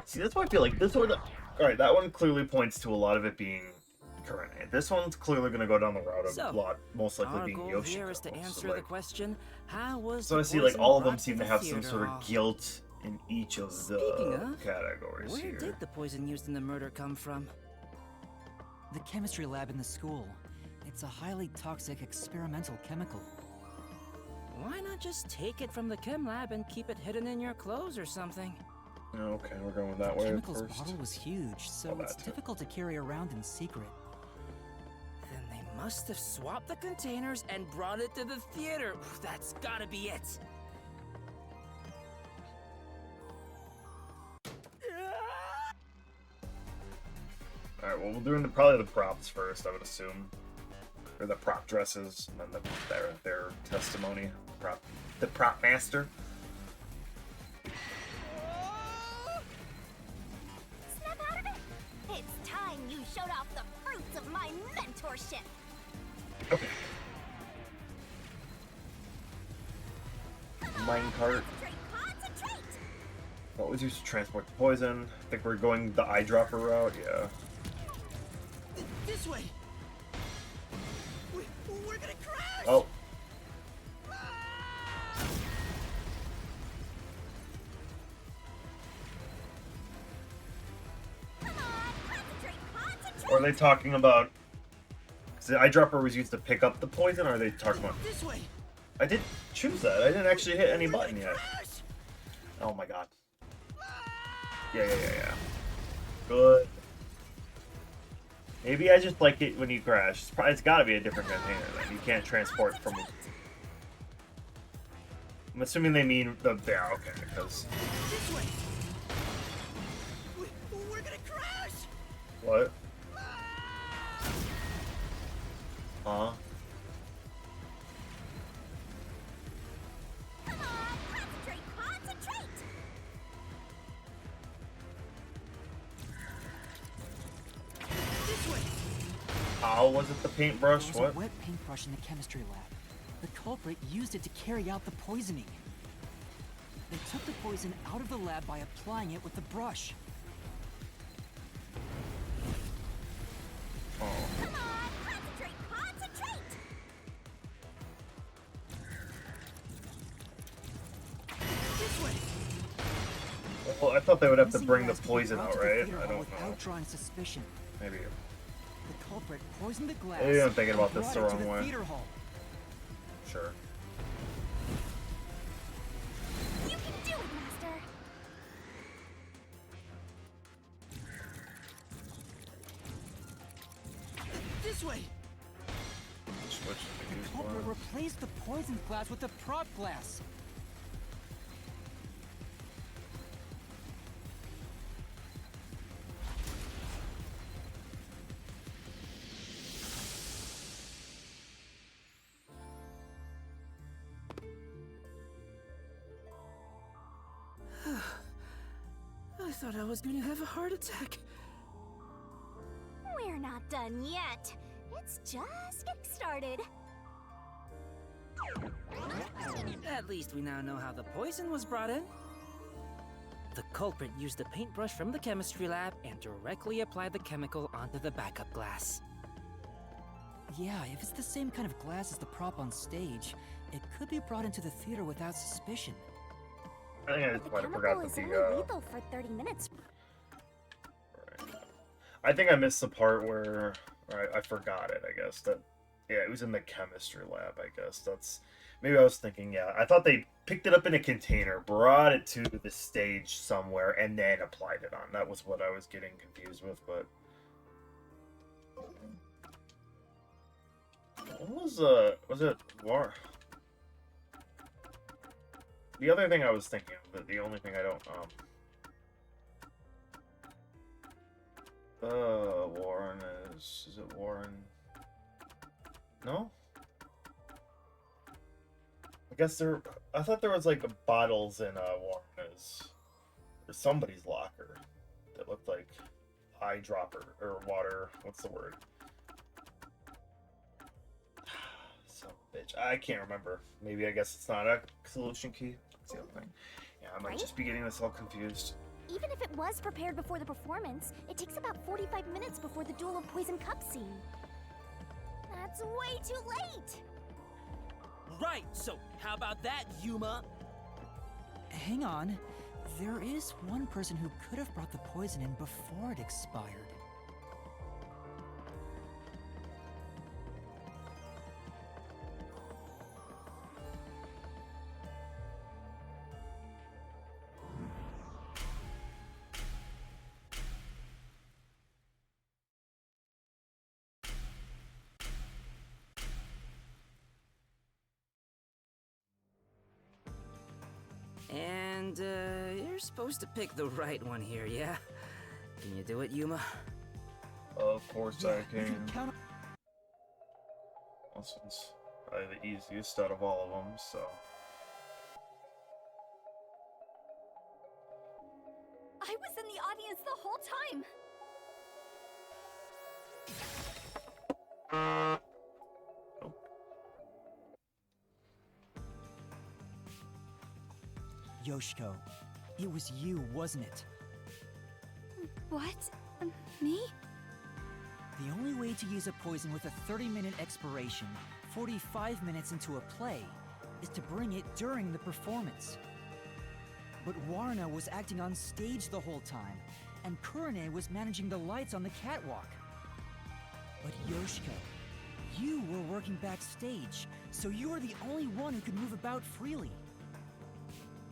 Speaker 4: See, that's why I feel like this one... Alright, that one clearly points to a lot of it being current. This one's clearly going to go down the route of a lot, most likely
Speaker 3: Our
Speaker 4: being
Speaker 3: goal
Speaker 4: Yoshi.
Speaker 3: here is to answer the question, how was
Speaker 4: So
Speaker 3: the
Speaker 4: I see, like,
Speaker 3: poison
Speaker 4: all of them
Speaker 3: brought to
Speaker 4: seem to
Speaker 3: the
Speaker 4: have some
Speaker 3: theater
Speaker 4: sort
Speaker 3: hall?
Speaker 4: of guilt in each of
Speaker 3: Speaking
Speaker 4: the
Speaker 3: of,
Speaker 4: categories
Speaker 3: Where
Speaker 4: here.
Speaker 3: did the poison used in the murder come from?
Speaker 2: The chemistry lab in the school. It's a highly toxic experimental chemical.
Speaker 3: Why not just take it from the chem lab and keep it hidden in your clothes or something?
Speaker 4: Okay, we're going that
Speaker 2: The
Speaker 4: way
Speaker 2: chemicals
Speaker 4: first.
Speaker 2: bottle was huge, so
Speaker 4: Oh,
Speaker 2: it's
Speaker 4: that too.
Speaker 2: difficult to carry around in secret.
Speaker 3: Then they must have swapped the containers and brought it to the theater. That's gotta be it.
Speaker 4: Alright, well, we're doing probably the props first, I would assume. Or the prop dresses, and then their testimony. Prop the prop master.
Speaker 1: Snap out of it! It's time you showed off the fruits of my mentorship!
Speaker 4: Okay. Minecart.
Speaker 1: Concentrate!
Speaker 4: What was used to transport the poison? I think we're going the eyedropper route, yeah.
Speaker 6: This way. We're gonna crash.
Speaker 4: Oh. Or are they talking about... Because the eyedropper was used to pick up the poison, or are they talking about...
Speaker 6: This way.
Speaker 4: I did choose that. I didn't actually hit any button yet. Oh my god. Yeah. Good. Maybe I just like it when you crash. It's gotta be a different container then. You can't transport from... I'm assuming they mean the... Yeah, okay, because...
Speaker 6: This way. We're gonna crash.
Speaker 4: What? Huh?
Speaker 1: Concentrate!
Speaker 6: This way.
Speaker 4: How was it the paintbrush?
Speaker 2: There was
Speaker 4: What?
Speaker 2: a wet paintbrush in the chemistry lab. The culprit used it to carry out the poisoning. They took the poison out of the lab by applying it with the brush.
Speaker 4: Oh.
Speaker 1: Concentrate!
Speaker 6: This way.
Speaker 4: Well, I thought they would have to
Speaker 2: Missing
Speaker 4: bring the
Speaker 2: glass could be
Speaker 4: poison
Speaker 2: brought
Speaker 4: out,
Speaker 2: to the
Speaker 4: right?
Speaker 2: theater
Speaker 4: I
Speaker 2: hall
Speaker 4: don't
Speaker 2: without
Speaker 4: know.
Speaker 2: drawing suspicion.
Speaker 4: Maybe.
Speaker 2: The culprit poisoned the glass.
Speaker 4: Maybe I'm thinking
Speaker 2: and
Speaker 4: about this
Speaker 2: brought
Speaker 4: the
Speaker 2: it to
Speaker 4: wrong
Speaker 2: the
Speaker 4: way.
Speaker 2: theater hall.
Speaker 4: Sure.
Speaker 1: You can do it, Master!
Speaker 6: This way.
Speaker 4: Switch to the used
Speaker 2: Culprit
Speaker 4: one.
Speaker 2: replaced the poisoned glass with the prop glass.
Speaker 3: I thought I was gonna have a heart attack.
Speaker 1: We're not done yet. It's just getting started.
Speaker 3: At least we now know how the poison was brought in. The culprit used the paintbrush from the chemistry lab and directly applied the chemical onto the backup glass.
Speaker 2: Yeah, if it's the same kind of glass as the prop on stage, it could be brought into the theater without suspicion.
Speaker 4: I think I
Speaker 1: The
Speaker 4: just might have
Speaker 1: chemical
Speaker 4: forgot
Speaker 1: is
Speaker 4: that
Speaker 1: only
Speaker 4: the,
Speaker 1: lethal for 30 minutes.
Speaker 4: Right. I think I missed the part where I forgot it, I guess. That yeah, it was in the chemistry lab, I guess. That's maybe I was thinking, yeah. I thought they picked it up in a container, brought it to the stage somewhere, and then applied it on. That was what I was getting confused with, but what was it War? The other thing I was thinking of, the only thing I don't Warren is it Warren? No? I guess I thought there was like bottles in Warren's or somebody's locker that looked like eyedropper or water, what's the word? Son of a bitch. I can't remember. Maybe I guess it's not a solution key. That's the other thing. Yeah, I might
Speaker 1: Right?
Speaker 4: just be getting this all confused.
Speaker 1: Even if it was prepared before the performance, it takes about 45 minutes before the Duel of Poison Cup scene. That's way too late!
Speaker 6: Right. So how about that, Yuma?
Speaker 2: Hang on. There is one person who could have brought the poison in before it expired.
Speaker 3: And, you're supposed to pick the right one here, yeah? Can you do it, Yuma?
Speaker 4: Of course
Speaker 2: Yeah,
Speaker 4: I
Speaker 2: you
Speaker 4: can.
Speaker 2: can count on
Speaker 4: Well, since probably the easiest out of all of them, so
Speaker 1: obedience the whole time.
Speaker 2: Yoshiko, it was you, wasn't it?
Speaker 1: What? Me?
Speaker 2: The only way to use a poison with a 30-minute expiration, 45 minutes into a play, is to bring it during the performance. But Warna was acting on stage the whole time, and Kurane was managing the lights on the catwalk. But Yoshiko, you were working backstage, so you were the only one who could move about freely.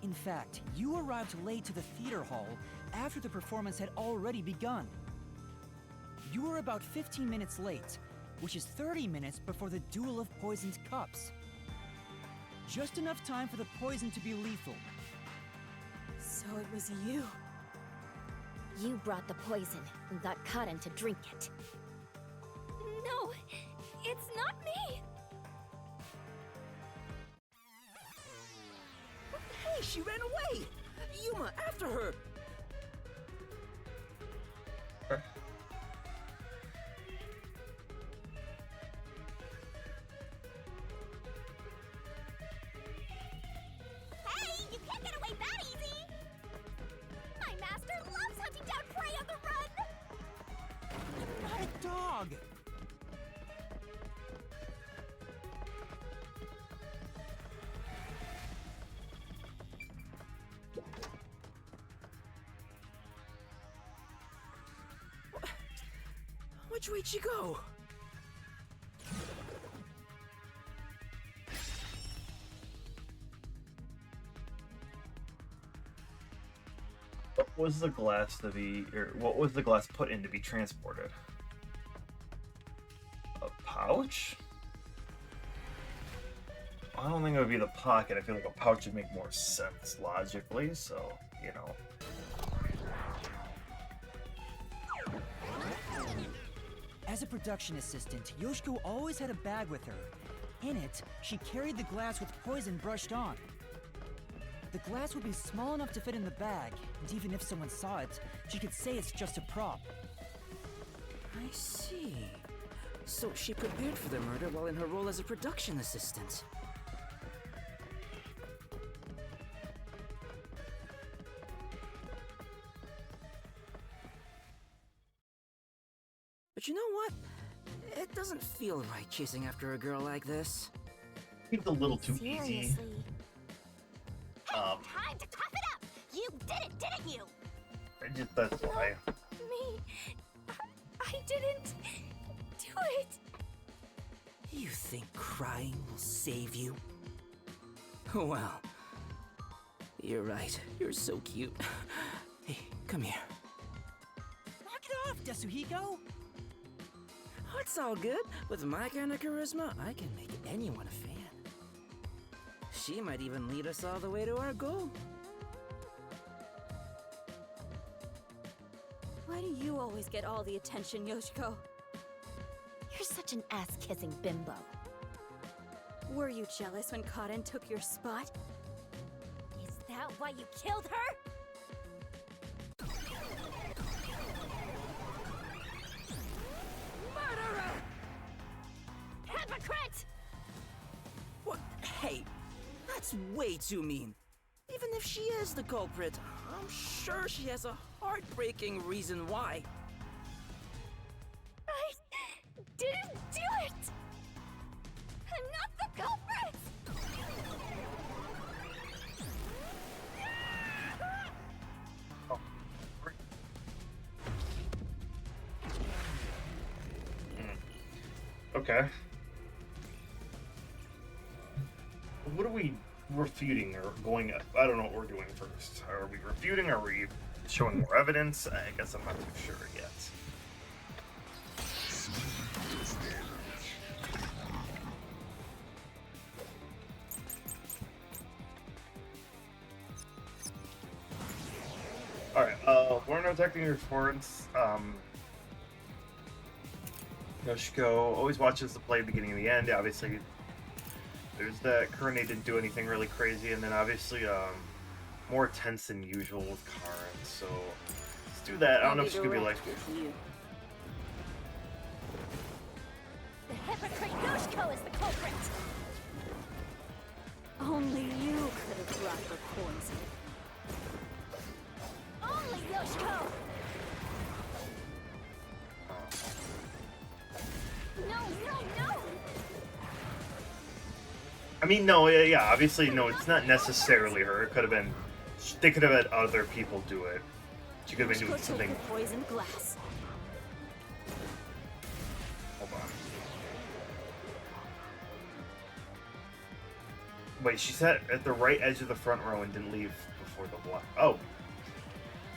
Speaker 2: In fact, you arrived late to the theater hall after the performance had already begun. You were about 15 minutes late, which is 30 minutes before the duel of poisoned cups. Just enough time for the poison to be lethal.
Speaker 5: So it was you.
Speaker 1: You brought the poison and got Karin to drink it. No, it's not me.
Speaker 3: Hey, she ran away! Yuma, after her!
Speaker 1: Hey, you can't get away that easy! My master loves hunting down prey on the run!
Speaker 2: Not a dog!
Speaker 3: Which way'd she go?
Speaker 4: What was the glass to be, or what was the glass put in to be transported? A pouch? I don't think it would be the pocket. I feel like a pouch would make more sense logically, so, you know.
Speaker 2: As a production assistant, Yoshiko always had a bag with her. In it, she carried the glass with poison brushed on. The glass would be small enough to fit in the bag, and even if someone saw it, she could say it's just a prop.
Speaker 3: I see. So she prepared for the murder while in her role as a production assistant. But you know what? It doesn't feel right chasing after a girl like this.
Speaker 4: Seems a little too easy.
Speaker 1: Seriously. Time to cough it up! You did it, didn't you?
Speaker 4: That's why.
Speaker 1: Me. I didn't do it.
Speaker 3: You think crying will save you? Well, you're right. You're so cute. Hey, come here.
Speaker 2: Knock it off, Yasuhiko!
Speaker 3: Oh, it's all good. With my kind of charisma, I can make anyone a fan. She might even lead us all the way to our goal.
Speaker 5: Why do you always get all the attention, Yoshiko?
Speaker 1: You're such an ass-kissing bimbo.
Speaker 5: Were you jealous when Karin took your spot?
Speaker 1: Is that why you killed her? Murderer! Hypocrite!
Speaker 3: What? Hey, that's way too mean. Even if she is the culprit, I'm sure she has a heartbreaking reason why.
Speaker 1: I didn't do it! I'm not the culprit!
Speaker 4: Okay. What are we refuting or going at? I don't know what we're doing first. Are we refuting? Are we showing more evidence? I guess I'm not too sure yet. Alright, we're not detecting reports. Yoshiko always watches the play beginning and the end. Obviously, there's that Kurane didn't do anything really crazy, and then obviously more tense than usual with Karin. So let's do that. I don't know
Speaker 5: I'll
Speaker 4: if she could be like.
Speaker 5: direct with you.
Speaker 1: The hypocrite Yoshiko is the culprit!
Speaker 5: Only you could have brought the poison.
Speaker 1: Only Yoshiko! No!
Speaker 4: I mean, no, yeah, obviously, no, it's not necessarily her. It could have been. They could have had other people do it. She could have been doing
Speaker 5: Yoshiko,
Speaker 4: something.
Speaker 5: take the poison glass.
Speaker 4: Hold on. Wait, she sat at the right edge of the front row and didn't leave before the block. Oh.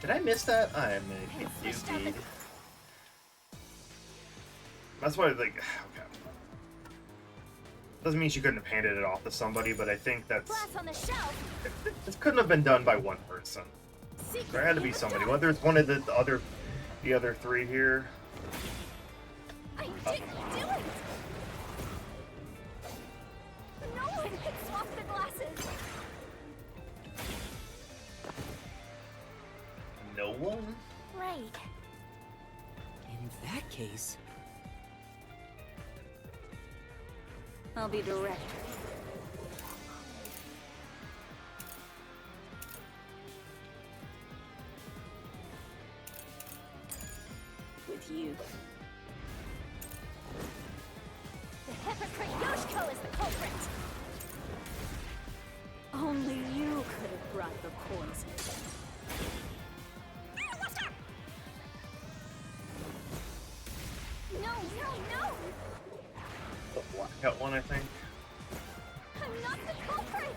Speaker 4: Did I miss that? I admit you did. That's why, like, okay. Doesn't mean she couldn't have handed it off to somebody, but I think that's...
Speaker 1: Glass on the shelf!
Speaker 4: This couldn't have been done by one person. There had to be somebody. Whether it's one of the other three here.
Speaker 1: I didn't do it! No one can swap the glasses!
Speaker 4: No one?
Speaker 1: Right.
Speaker 3: In that case,
Speaker 5: I'll be director. With you.
Speaker 1: The hypocrite Yoshiko is the culprit!
Speaker 5: Only you could have brought the poison.
Speaker 1: No!
Speaker 4: The blackout one, I think.
Speaker 1: I'm not the culprit!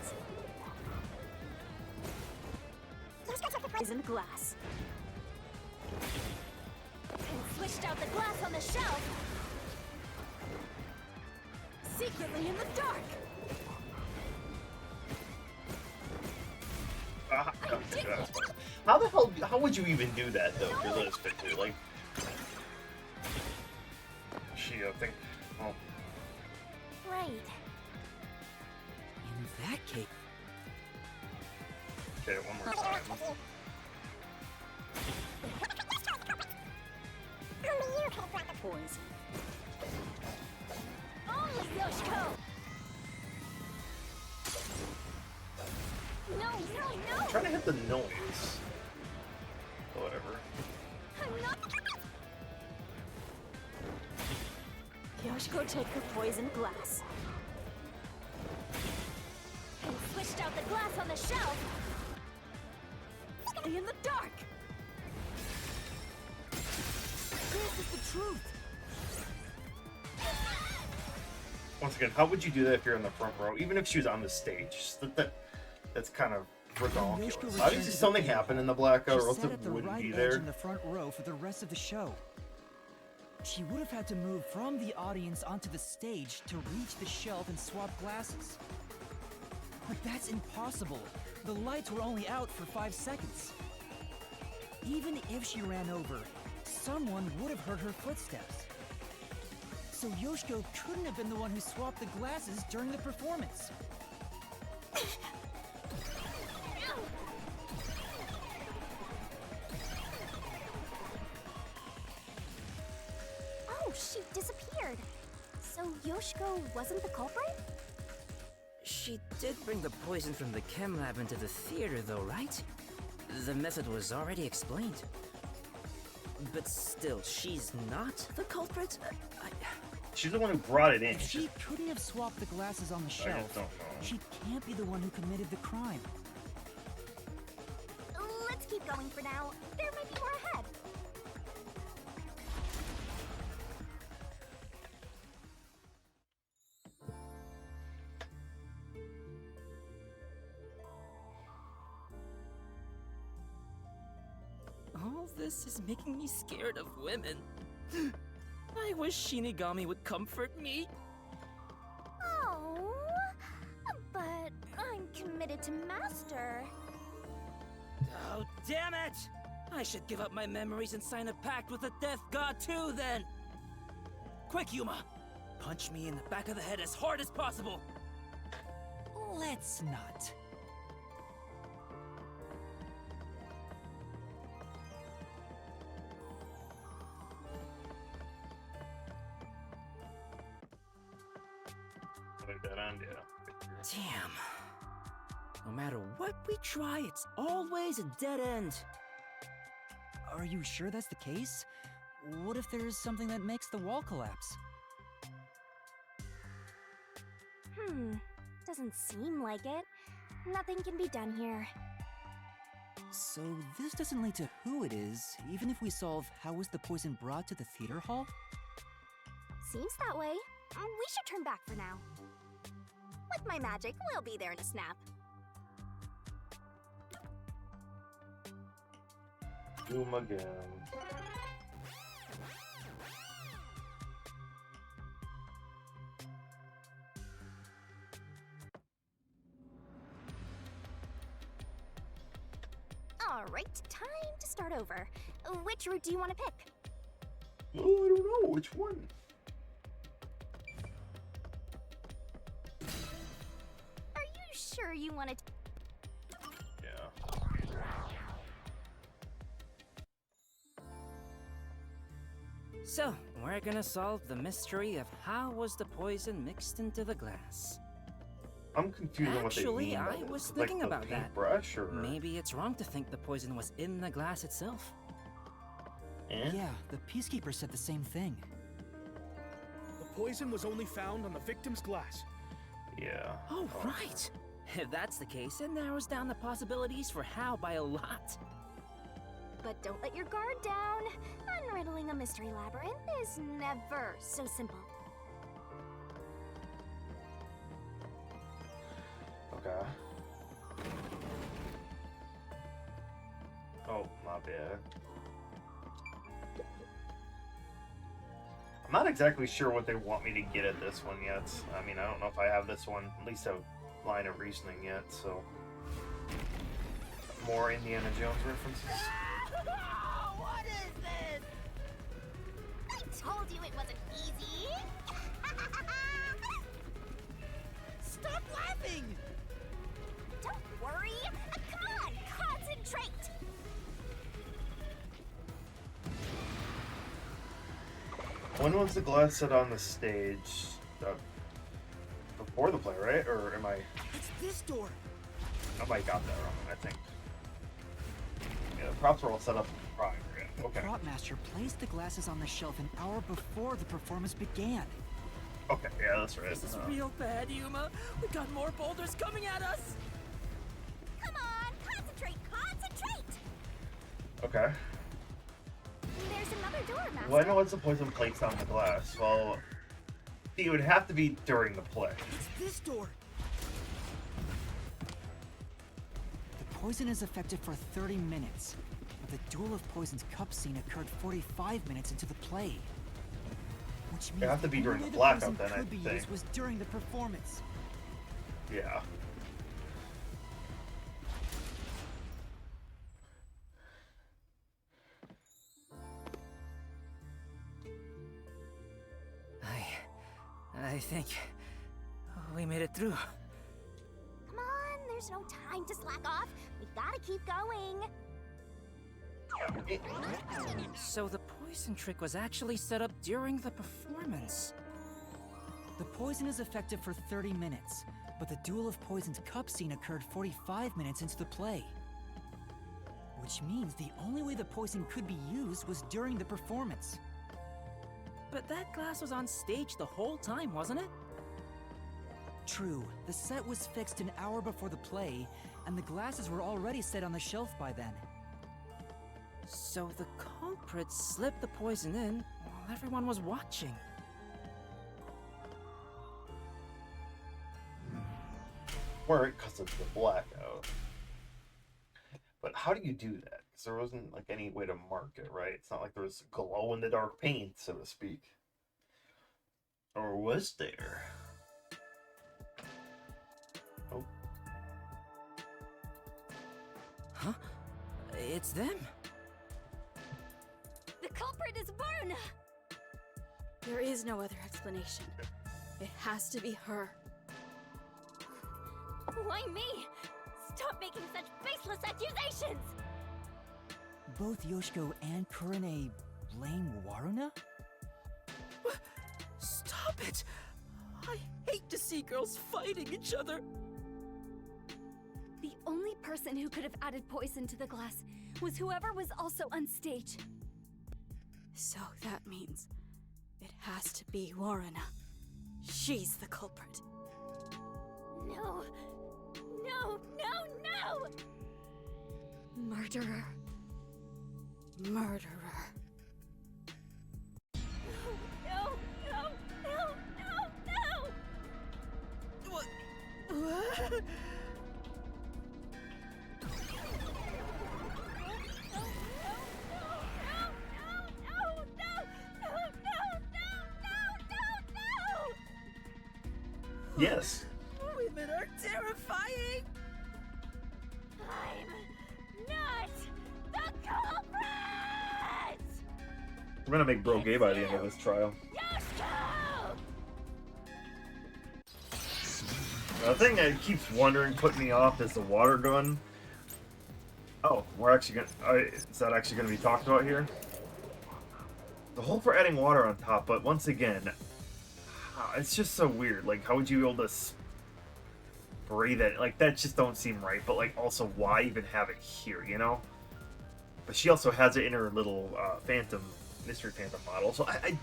Speaker 5: Poison glass.
Speaker 1: And switched out the glass on the shelf! Secretly in the dark!
Speaker 4: How the hell? How would you even do that though? Realistically, like, I think. Oh,
Speaker 1: Right.
Speaker 3: in that case,
Speaker 4: okay, one more time.
Speaker 5: Poison.
Speaker 1: Only Yoshiko! No!
Speaker 4: I'm trying to hit the noise. Whatever.
Speaker 1: I'm not.
Speaker 5: Yoshiko, take the poison glass.
Speaker 1: And switched out the glass on the shelf!
Speaker 5: In the dark. This is the truth.
Speaker 4: Once again, how would you do that if you're in the front row? Even if she was on the stage. Just that's kind of ridiculous. Obviously something happened in the blackout, or else
Speaker 2: She sat
Speaker 4: it
Speaker 2: at the
Speaker 4: wouldn't
Speaker 2: right
Speaker 4: be
Speaker 2: edge
Speaker 4: there.
Speaker 2: in the front row for the rest of the show. She would have had to move from the audience onto the stage to reach the shelf and swap glasses. But that's impossible. The lights were only out for 5 seconds. Even if she ran over, someone would have heard her footsteps. So Yoshiko couldn't have been the one who swapped the glasses during the performance.
Speaker 1: Oh, she disappeared. So Yoshiko wasn't the culprit?
Speaker 3: she did bring the poison from the chem lab into the theater, though, right? The method was already explained. But still, she's not the culprit?
Speaker 4: She's the one who brought it in.
Speaker 2: If she couldn't have swapped the glasses on the shelf,
Speaker 4: don't know.
Speaker 2: she can't be the one who committed the crime.
Speaker 1: Let's keep going for now. There might be more ahead.
Speaker 3: All this is making me scared of women. I wish Shinigami would comfort me.
Speaker 1: Oh, but I'm committed to Master.
Speaker 3: Oh, damn it! I should give up my memories and sign a pact with the Death God too, then! Quick, Yuma! Punch me in the back of the head as hard as possible!
Speaker 2: Let's not.
Speaker 4: dead end, yeah.
Speaker 3: Damn. No matter what we try, it's always a dead end.
Speaker 2: Are you sure that's the case? What if there's something that makes the wall collapse?
Speaker 1: Doesn't seem like it. Nothing can be done here.
Speaker 2: So this doesn't lead to who it is, even if we solve how was the poison brought to the theater hall?
Speaker 1: Seems that way. We should turn back for now. With my magic, we'll be there in a snap.
Speaker 4: Zoom again.
Speaker 1: Alright, time to start over. Which route do you want to pick?
Speaker 4: Oh, I don't know. Which one?
Speaker 1: Are you sure you want to...
Speaker 4: Yeah.
Speaker 3: So, we're gonna solve the mystery of how was the poison mixed into the glass.
Speaker 4: I'm confused on what they
Speaker 3: Actually,
Speaker 4: mean by
Speaker 3: I
Speaker 4: this.
Speaker 3: was
Speaker 4: Is it
Speaker 3: thinking
Speaker 4: like the
Speaker 3: about that.
Speaker 4: paintbrush, or...
Speaker 3: Maybe it's wrong to think the poison was in the glass itself.
Speaker 4: Eh?
Speaker 2: Yeah, the Peacekeeper said the same thing.
Speaker 6: The poison was only found on the victim's glass.
Speaker 4: Yeah.
Speaker 3: Oh, right. If that's the case, it narrows down the possibilities for how by a lot.
Speaker 1: But don't let your guard down. Unriddling a mystery labyrinth is never so simple.
Speaker 4: Okay. Oh, my bad. I'm not exactly sure what they want me to get at this one yet. I mean, I don't know if I have this one, at least a line of reasoning yet, so... More Indiana Jones references.
Speaker 7: What is this?
Speaker 1: I told you it wasn't easy.
Speaker 6: Stop laughing!
Speaker 1: Don't worry. Come on, concentrate.
Speaker 4: When was the glass set on the stage? Before the play, right? Or am I...
Speaker 6: It's this door.
Speaker 4: I might got that wrong, I think. Yeah, the props were all set up prior. Yeah. Okay.
Speaker 2: Prop Master placed the glasses on the shelf an hour before the performance began.
Speaker 4: Okay, yeah, that's right.
Speaker 3: This is real bad, Yuma. We got more boulders coming at us.
Speaker 1: Come on, concentrate, concentrate.
Speaker 4: Okay.
Speaker 1: There's another door, Master.
Speaker 4: When was the poison placed on the glass? Well, it would have to be during the play.
Speaker 6: It's this door.
Speaker 2: The poison is effective for 30 minutes, but the Duel of Poison's cup scene occurred 45 minutes into the play. Which means
Speaker 4: It'd have to be
Speaker 2: the
Speaker 4: during
Speaker 2: only
Speaker 4: the
Speaker 2: way
Speaker 4: blackout
Speaker 2: poison
Speaker 4: then, I
Speaker 2: could be
Speaker 4: think.
Speaker 2: used was during the performance.
Speaker 4: Yeah.
Speaker 3: I think we made it through.
Speaker 1: Come on, there's no time to slack off. We gotta keep going.
Speaker 3: So the poison trick was actually set up during the performance.
Speaker 2: The poison is effective for 30 minutes, but the Duel of Poison's cup scene occurred 45 minutes into the play. Which means the only way the poison could be used was during the performance.
Speaker 3: But that glass was on stage the whole time, wasn't it?
Speaker 2: True, the set was fixed an hour before the play, and the glasses were already set on the shelf by then.
Speaker 3: So the culprit slipped the poison in while everyone was watching.
Speaker 4: Weren't because of the blackout. But how do you do that? Because there wasn't like any way to mark it, right? It's not like there was glow in the dark paint, so to speak. Or was there? Oh.
Speaker 3: Huh? It's them.
Speaker 1: The culprit is Varna.
Speaker 5: There is no other explanation. It has to be her.
Speaker 1: Why me? Stop making such baseless accusations!
Speaker 2: Both Yoshiko and Kurane blame Waruna?
Speaker 3: Stop it!
Speaker 6: I hate to see girls fighting each other.
Speaker 5: The only person who could have added poison to the glass was whoever was also on stage. So that means it has to be Warrena. She's the culprit.
Speaker 1: No. No, no, no!
Speaker 5: Murderer. Murderer.
Speaker 1: No, no, no, no, no!
Speaker 6: What?
Speaker 4: Yes.
Speaker 6: Women are terrifying.
Speaker 1: I'm not the culprit!
Speaker 4: We're gonna make bro gay by the end of this trial.
Speaker 1: Yoshiko!
Speaker 4: The thing that keeps putting me off is the water gun. Oh, we're actually gonna. Is that actually gonna be talked about here? The whole for adding water on top, but once again, it's just so weird. Like, how would you be able to spray that? Like, that just don't seem right. But like, also, why even have it here? You know? But she also has it in her little mystery phantom model. So I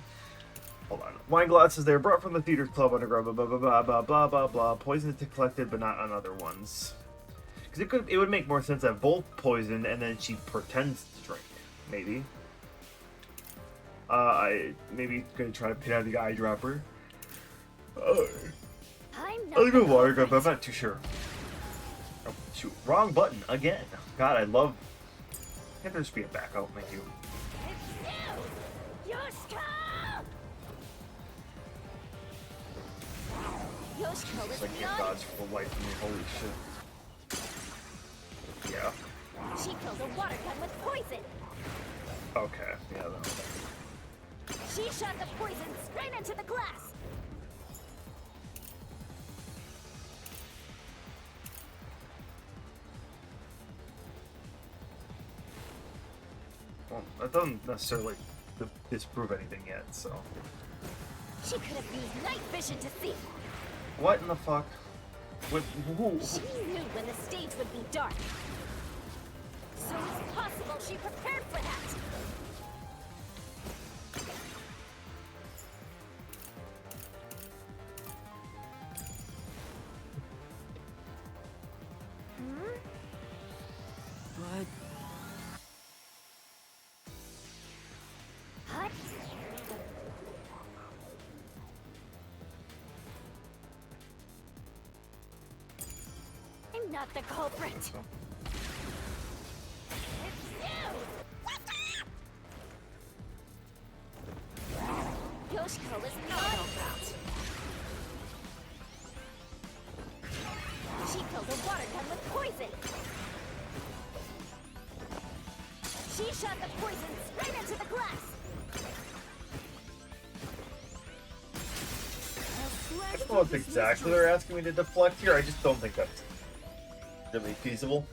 Speaker 4: hold on. Wine glasses there, brought from the theater club underground. Blah blah blah blah blah blah blah. Poison to collected, but not on other ones. Because it would make more sense to have both poisoned and then she pretends to drink. Maybe. Maybe gonna try to pin out the eyedropper.
Speaker 1: I'm not
Speaker 4: I'll leave a
Speaker 1: the
Speaker 4: water gun,
Speaker 1: culprit.
Speaker 4: but I'm not too sure. Oh, shoot. Wrong button again. God, I love. Can't there just be a backup menu?
Speaker 1: It's you! Yoshiko! Yoshiko
Speaker 4: It's
Speaker 1: is
Speaker 4: like can't
Speaker 1: not...
Speaker 4: dodge for the life of me. Holy shit. Yeah.
Speaker 1: She killed a water gun with poison!
Speaker 4: Okay. Yeah. No.
Speaker 1: She shot the poison straight into the glass!
Speaker 4: Well, that doesn't necessarily disprove anything yet. So.
Speaker 1: She could have used night vision to see!
Speaker 4: What in the fuck? What? Who?
Speaker 1: She knew when the stage would be dark. So it's possible she prepared for that!
Speaker 2: But
Speaker 1: What? I'm not the culprit! It's you! Yoshiko is not about. She killed a water gun with poison! She shot the poison straight into the glass!
Speaker 4: I don't know what exactly they're asking me to deflect here. I just don't think that's really feasible.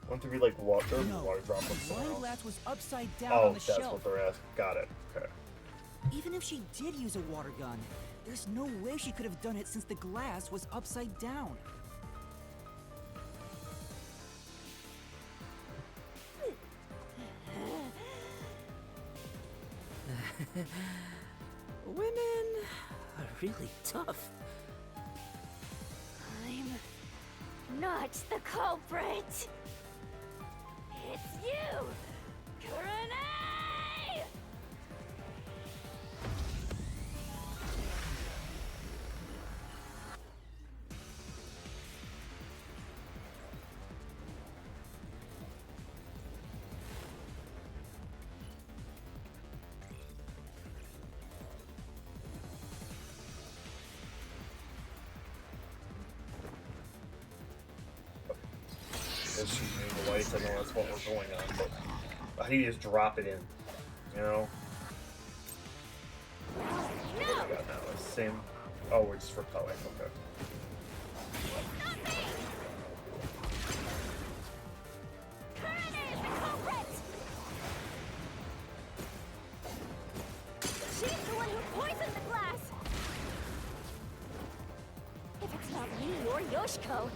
Speaker 4: I want to be like water
Speaker 2: no,
Speaker 4: droplets
Speaker 2: the
Speaker 4: somewhere
Speaker 2: wine
Speaker 4: else.
Speaker 2: glass was upside down
Speaker 4: Oh,
Speaker 2: on the
Speaker 4: that's
Speaker 2: shelf.
Speaker 4: what they're asking. Got it. Okay.
Speaker 2: Even if she did use a water gun, there's no way she could have done it since the glass was upside down.
Speaker 3: Women are really tough.
Speaker 1: I'm not the culprit! It's you! Kurane!
Speaker 4: Just shooting the lights. I know that's what we're going on, but how do you just drop it in? You know? What do we got now? The same. Oh, we're just repelling. Okay.
Speaker 1: Kurane is the culprit! She's the one who poisoned the Yoshiko,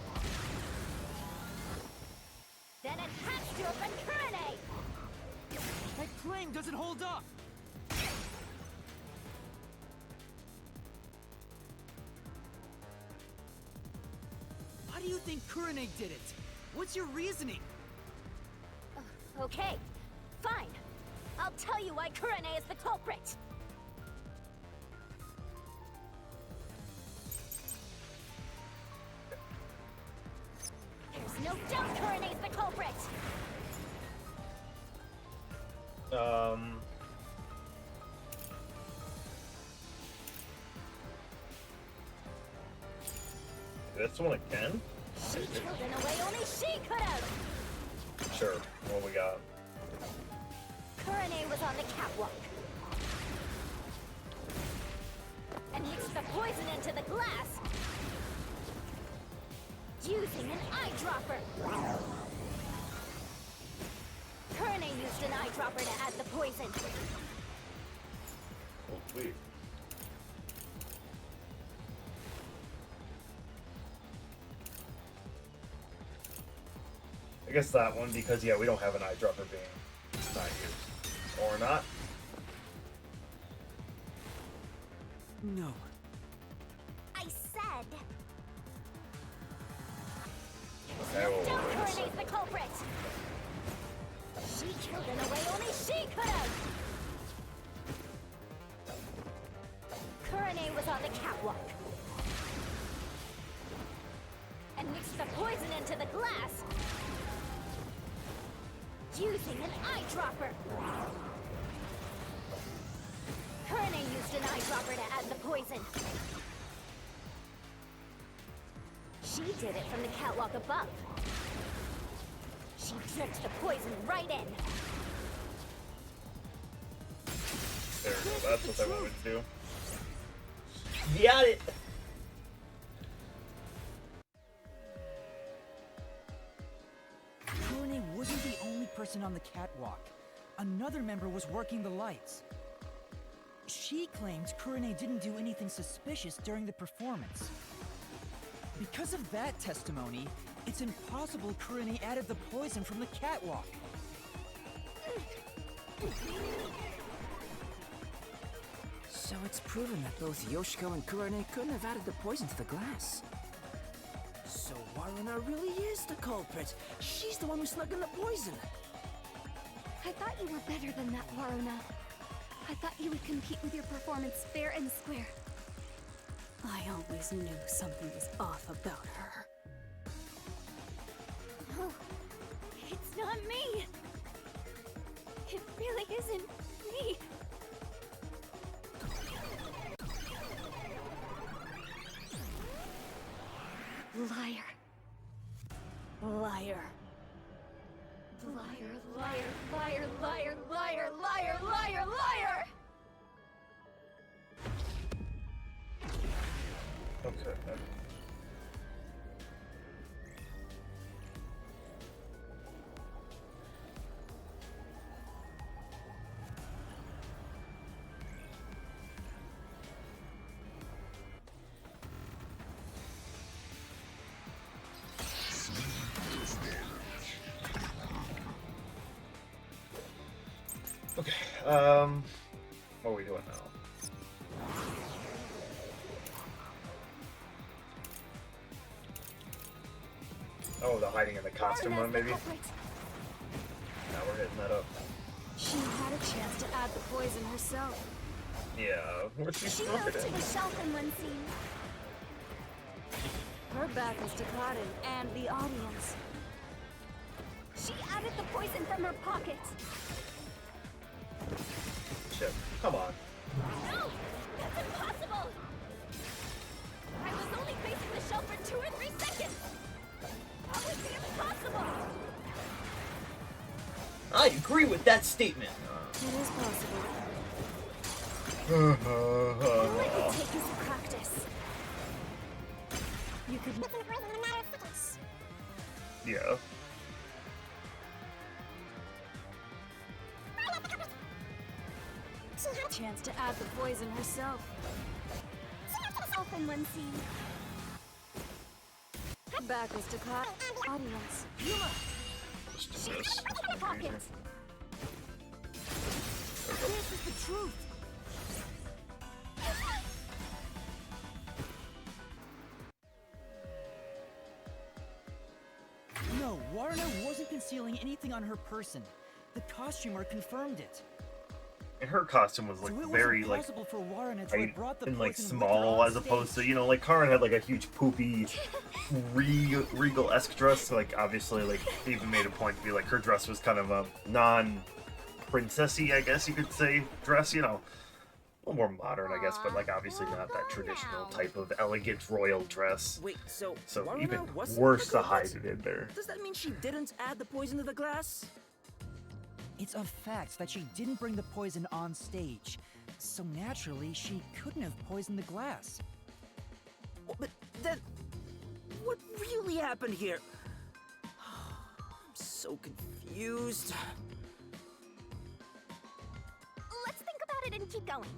Speaker 1: then it has to have been Kurane!
Speaker 6: That claim doesn't hold up! Why do you think Kurane did it? What's your reasoning?
Speaker 1: Okay, fine. I'll tell you why Kurane is the culprit. There's no doubt Kurane is the culprit!
Speaker 4: This one again?
Speaker 1: She killed in a way only she could have!
Speaker 4: Sure, what we got?
Speaker 1: Kurane was on the catwalk and mixed the poison into the glass using an eyedropper. Kurane used an eyedropper to add the poison.
Speaker 4: Oh, sweet. I guess that one because, yeah, we don't have an eyedropper being not used. Or not.
Speaker 6: No.
Speaker 7: I said.
Speaker 4: Okay, well,
Speaker 1: Don't
Speaker 4: wait a
Speaker 1: Kurane's
Speaker 4: second.
Speaker 1: the culprit! She killed in a way only she could have! Kurane was on the catwalk and mixed the poison into the glass using an eyedropper. Kurane used an eyedropper to add the poison. She did it from the catwalk above. She dripped the poison right in.
Speaker 4: There we go, that's what I wanted to do. Got it!
Speaker 2: Kurane wasn't the only person on the catwalk. Another member was working the lights. She claims Kurane didn't do anything suspicious during the performance. Because of that testimony, it's impossible Kurane added the poison from the catwalk.
Speaker 3: So it's proven that both Yoshiko and Kurane couldn't have added the poison to the glass. So Waruna really is the culprit. She's the one who snuck in the poison.
Speaker 1: I thought you were better than that, Waruna. I thought you would compete with your performance fair and square.
Speaker 5: I always knew something was off about her.
Speaker 1: No, it's not me. It really isn't me. Liar.
Speaker 5: Liar.
Speaker 1: Liar, liar, liar, liar, liar, liar, liar, liar!
Speaker 4: Okay. Okay, what are we doing now? Oh, the hiding in the costume one, maybe? Now we're hitting that up.
Speaker 5: She had a chance to add the poison herself.
Speaker 4: Yeah, where'd she
Speaker 1: She
Speaker 4: smoke
Speaker 1: moved
Speaker 4: it
Speaker 1: to
Speaker 4: in?
Speaker 1: the shelf in one scene.
Speaker 5: Her back was to Karin and the audience.
Speaker 1: She added the poison from her pocket.
Speaker 4: Shit, come on.
Speaker 1: No! That's impossible! I was only facing the shelf for 2 or 3 seconds! How would it be impossible?
Speaker 4: I agree with that statement.
Speaker 5: It is possible.
Speaker 1: All it would take is practice.
Speaker 5: You could
Speaker 4: Yeah.
Speaker 5: She had a chance to add the poison herself.
Speaker 1: Off in one scene.
Speaker 5: back was to caught audience.
Speaker 4: Just do this.
Speaker 1: Pockets.
Speaker 6: This is the truth.
Speaker 2: No, Warna wasn't concealing anything on her person. The costumer confirmed it.
Speaker 4: And her costume was like
Speaker 2: So it
Speaker 4: very
Speaker 2: wasn't
Speaker 4: like
Speaker 2: possible for Warna to
Speaker 4: tight
Speaker 2: have brought the
Speaker 4: and like
Speaker 2: poison with her
Speaker 4: small
Speaker 2: on
Speaker 4: as opposed to,
Speaker 2: stage.
Speaker 4: you know, like Karin had like a huge poopy regal-esque dress. So, like obviously like they even made a point to be like her dress was kind of a non-princessy, I guess you could say, dress, you know. A little more modern, I guess, but like obviously not that traditional type of elegant royal dress.
Speaker 3: Wait, so
Speaker 4: So
Speaker 3: Waruna
Speaker 4: even
Speaker 3: wasn't
Speaker 4: worse
Speaker 3: the
Speaker 4: to hide
Speaker 3: culprit?
Speaker 4: it in there.
Speaker 3: Does that mean she didn't add the poison to the glass?
Speaker 2: It's a fact that she didn't bring the poison on stage, so naturally she couldn't have poisoned the glass.
Speaker 3: But then, what really happened here? I'm so confused.
Speaker 1: Let's think about it and keep going.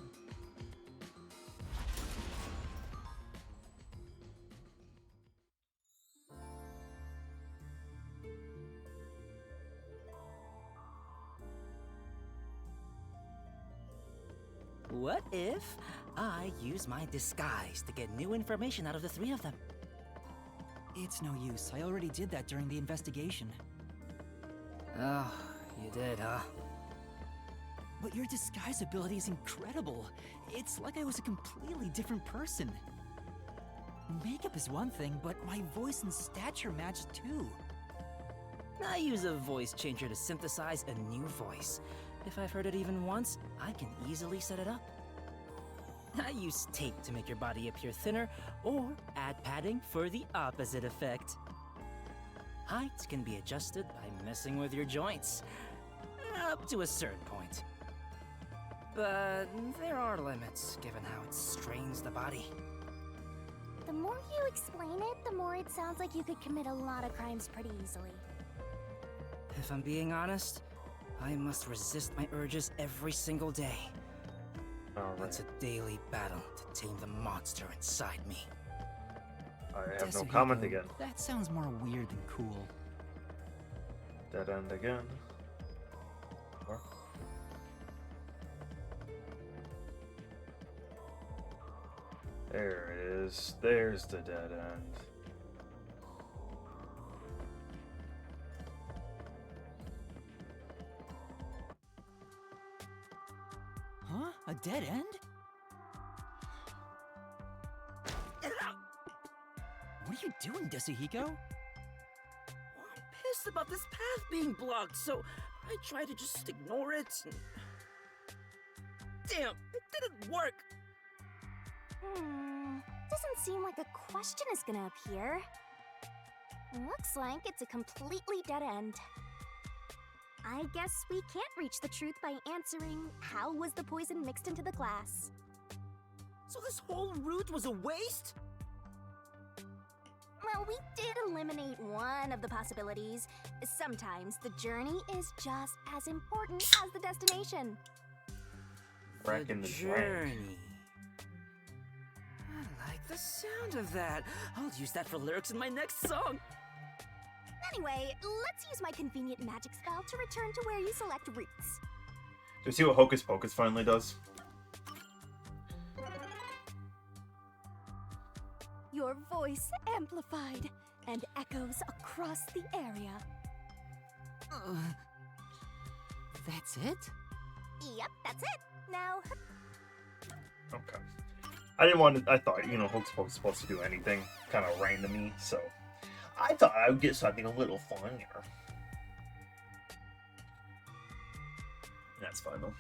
Speaker 3: What if I use my disguise to get new information out of the three of them?
Speaker 2: It's no use. I already did that during the investigation.
Speaker 3: Oh, you did, huh?
Speaker 2: But your disguise ability is incredible. It's like I was a completely different person. Makeup is one thing, but my voice and stature match too.
Speaker 3: I use a voice changer to synthesize a new voice. If I've heard it even once, I can easily set it up. I use tape to make your body appear thinner, or add padding for the opposite effect. Height can be adjusted by messing with your joints, up to a certain point. But there are limits, given how it strains the body.
Speaker 1: The more you explain it, the more it sounds like you could commit a lot of crimes pretty easily.
Speaker 3: If I'm being honest, I must resist my urges every single day. It's a daily battle to tame the monster inside me.
Speaker 4: I have no
Speaker 2: Desuhiko,
Speaker 4: comment again.
Speaker 2: That sounds more weird than cool.
Speaker 4: Dead end again. What? There it is. There's the dead end.
Speaker 2: Huh? A dead end? What are you doing, Desuhiko?
Speaker 3: I'm pissed about this path being blocked, so I try to just ignore it. Damn, it didn't work.
Speaker 1: Doesn't seem like a question is gonna appear. Looks like it's a completely dead end. I guess we can't reach the truth by answering how was the poison mixed into the glass.
Speaker 3: So this whole route was a waste?
Speaker 1: Well, we did eliminate one of the possibilities. Sometimes the journey is just as important as the destination.
Speaker 4: Wrecking the
Speaker 3: journey. I like the sound of that. I'll use that for lyrics in my next song.
Speaker 1: Anyway, let's use my convenient magic spell to return to where you select routes.
Speaker 4: Do you see what Hocus Pocus finally does?
Speaker 1: Your voice amplified and echoes across the area.
Speaker 2: That's it?
Speaker 1: Yep, that's it. Now,
Speaker 4: Okay. I didn't want to. I thought, you know, Hocus Pocus was supposed to do anything kind of randomy, so I thought I would get something a little funnier. That's fine though.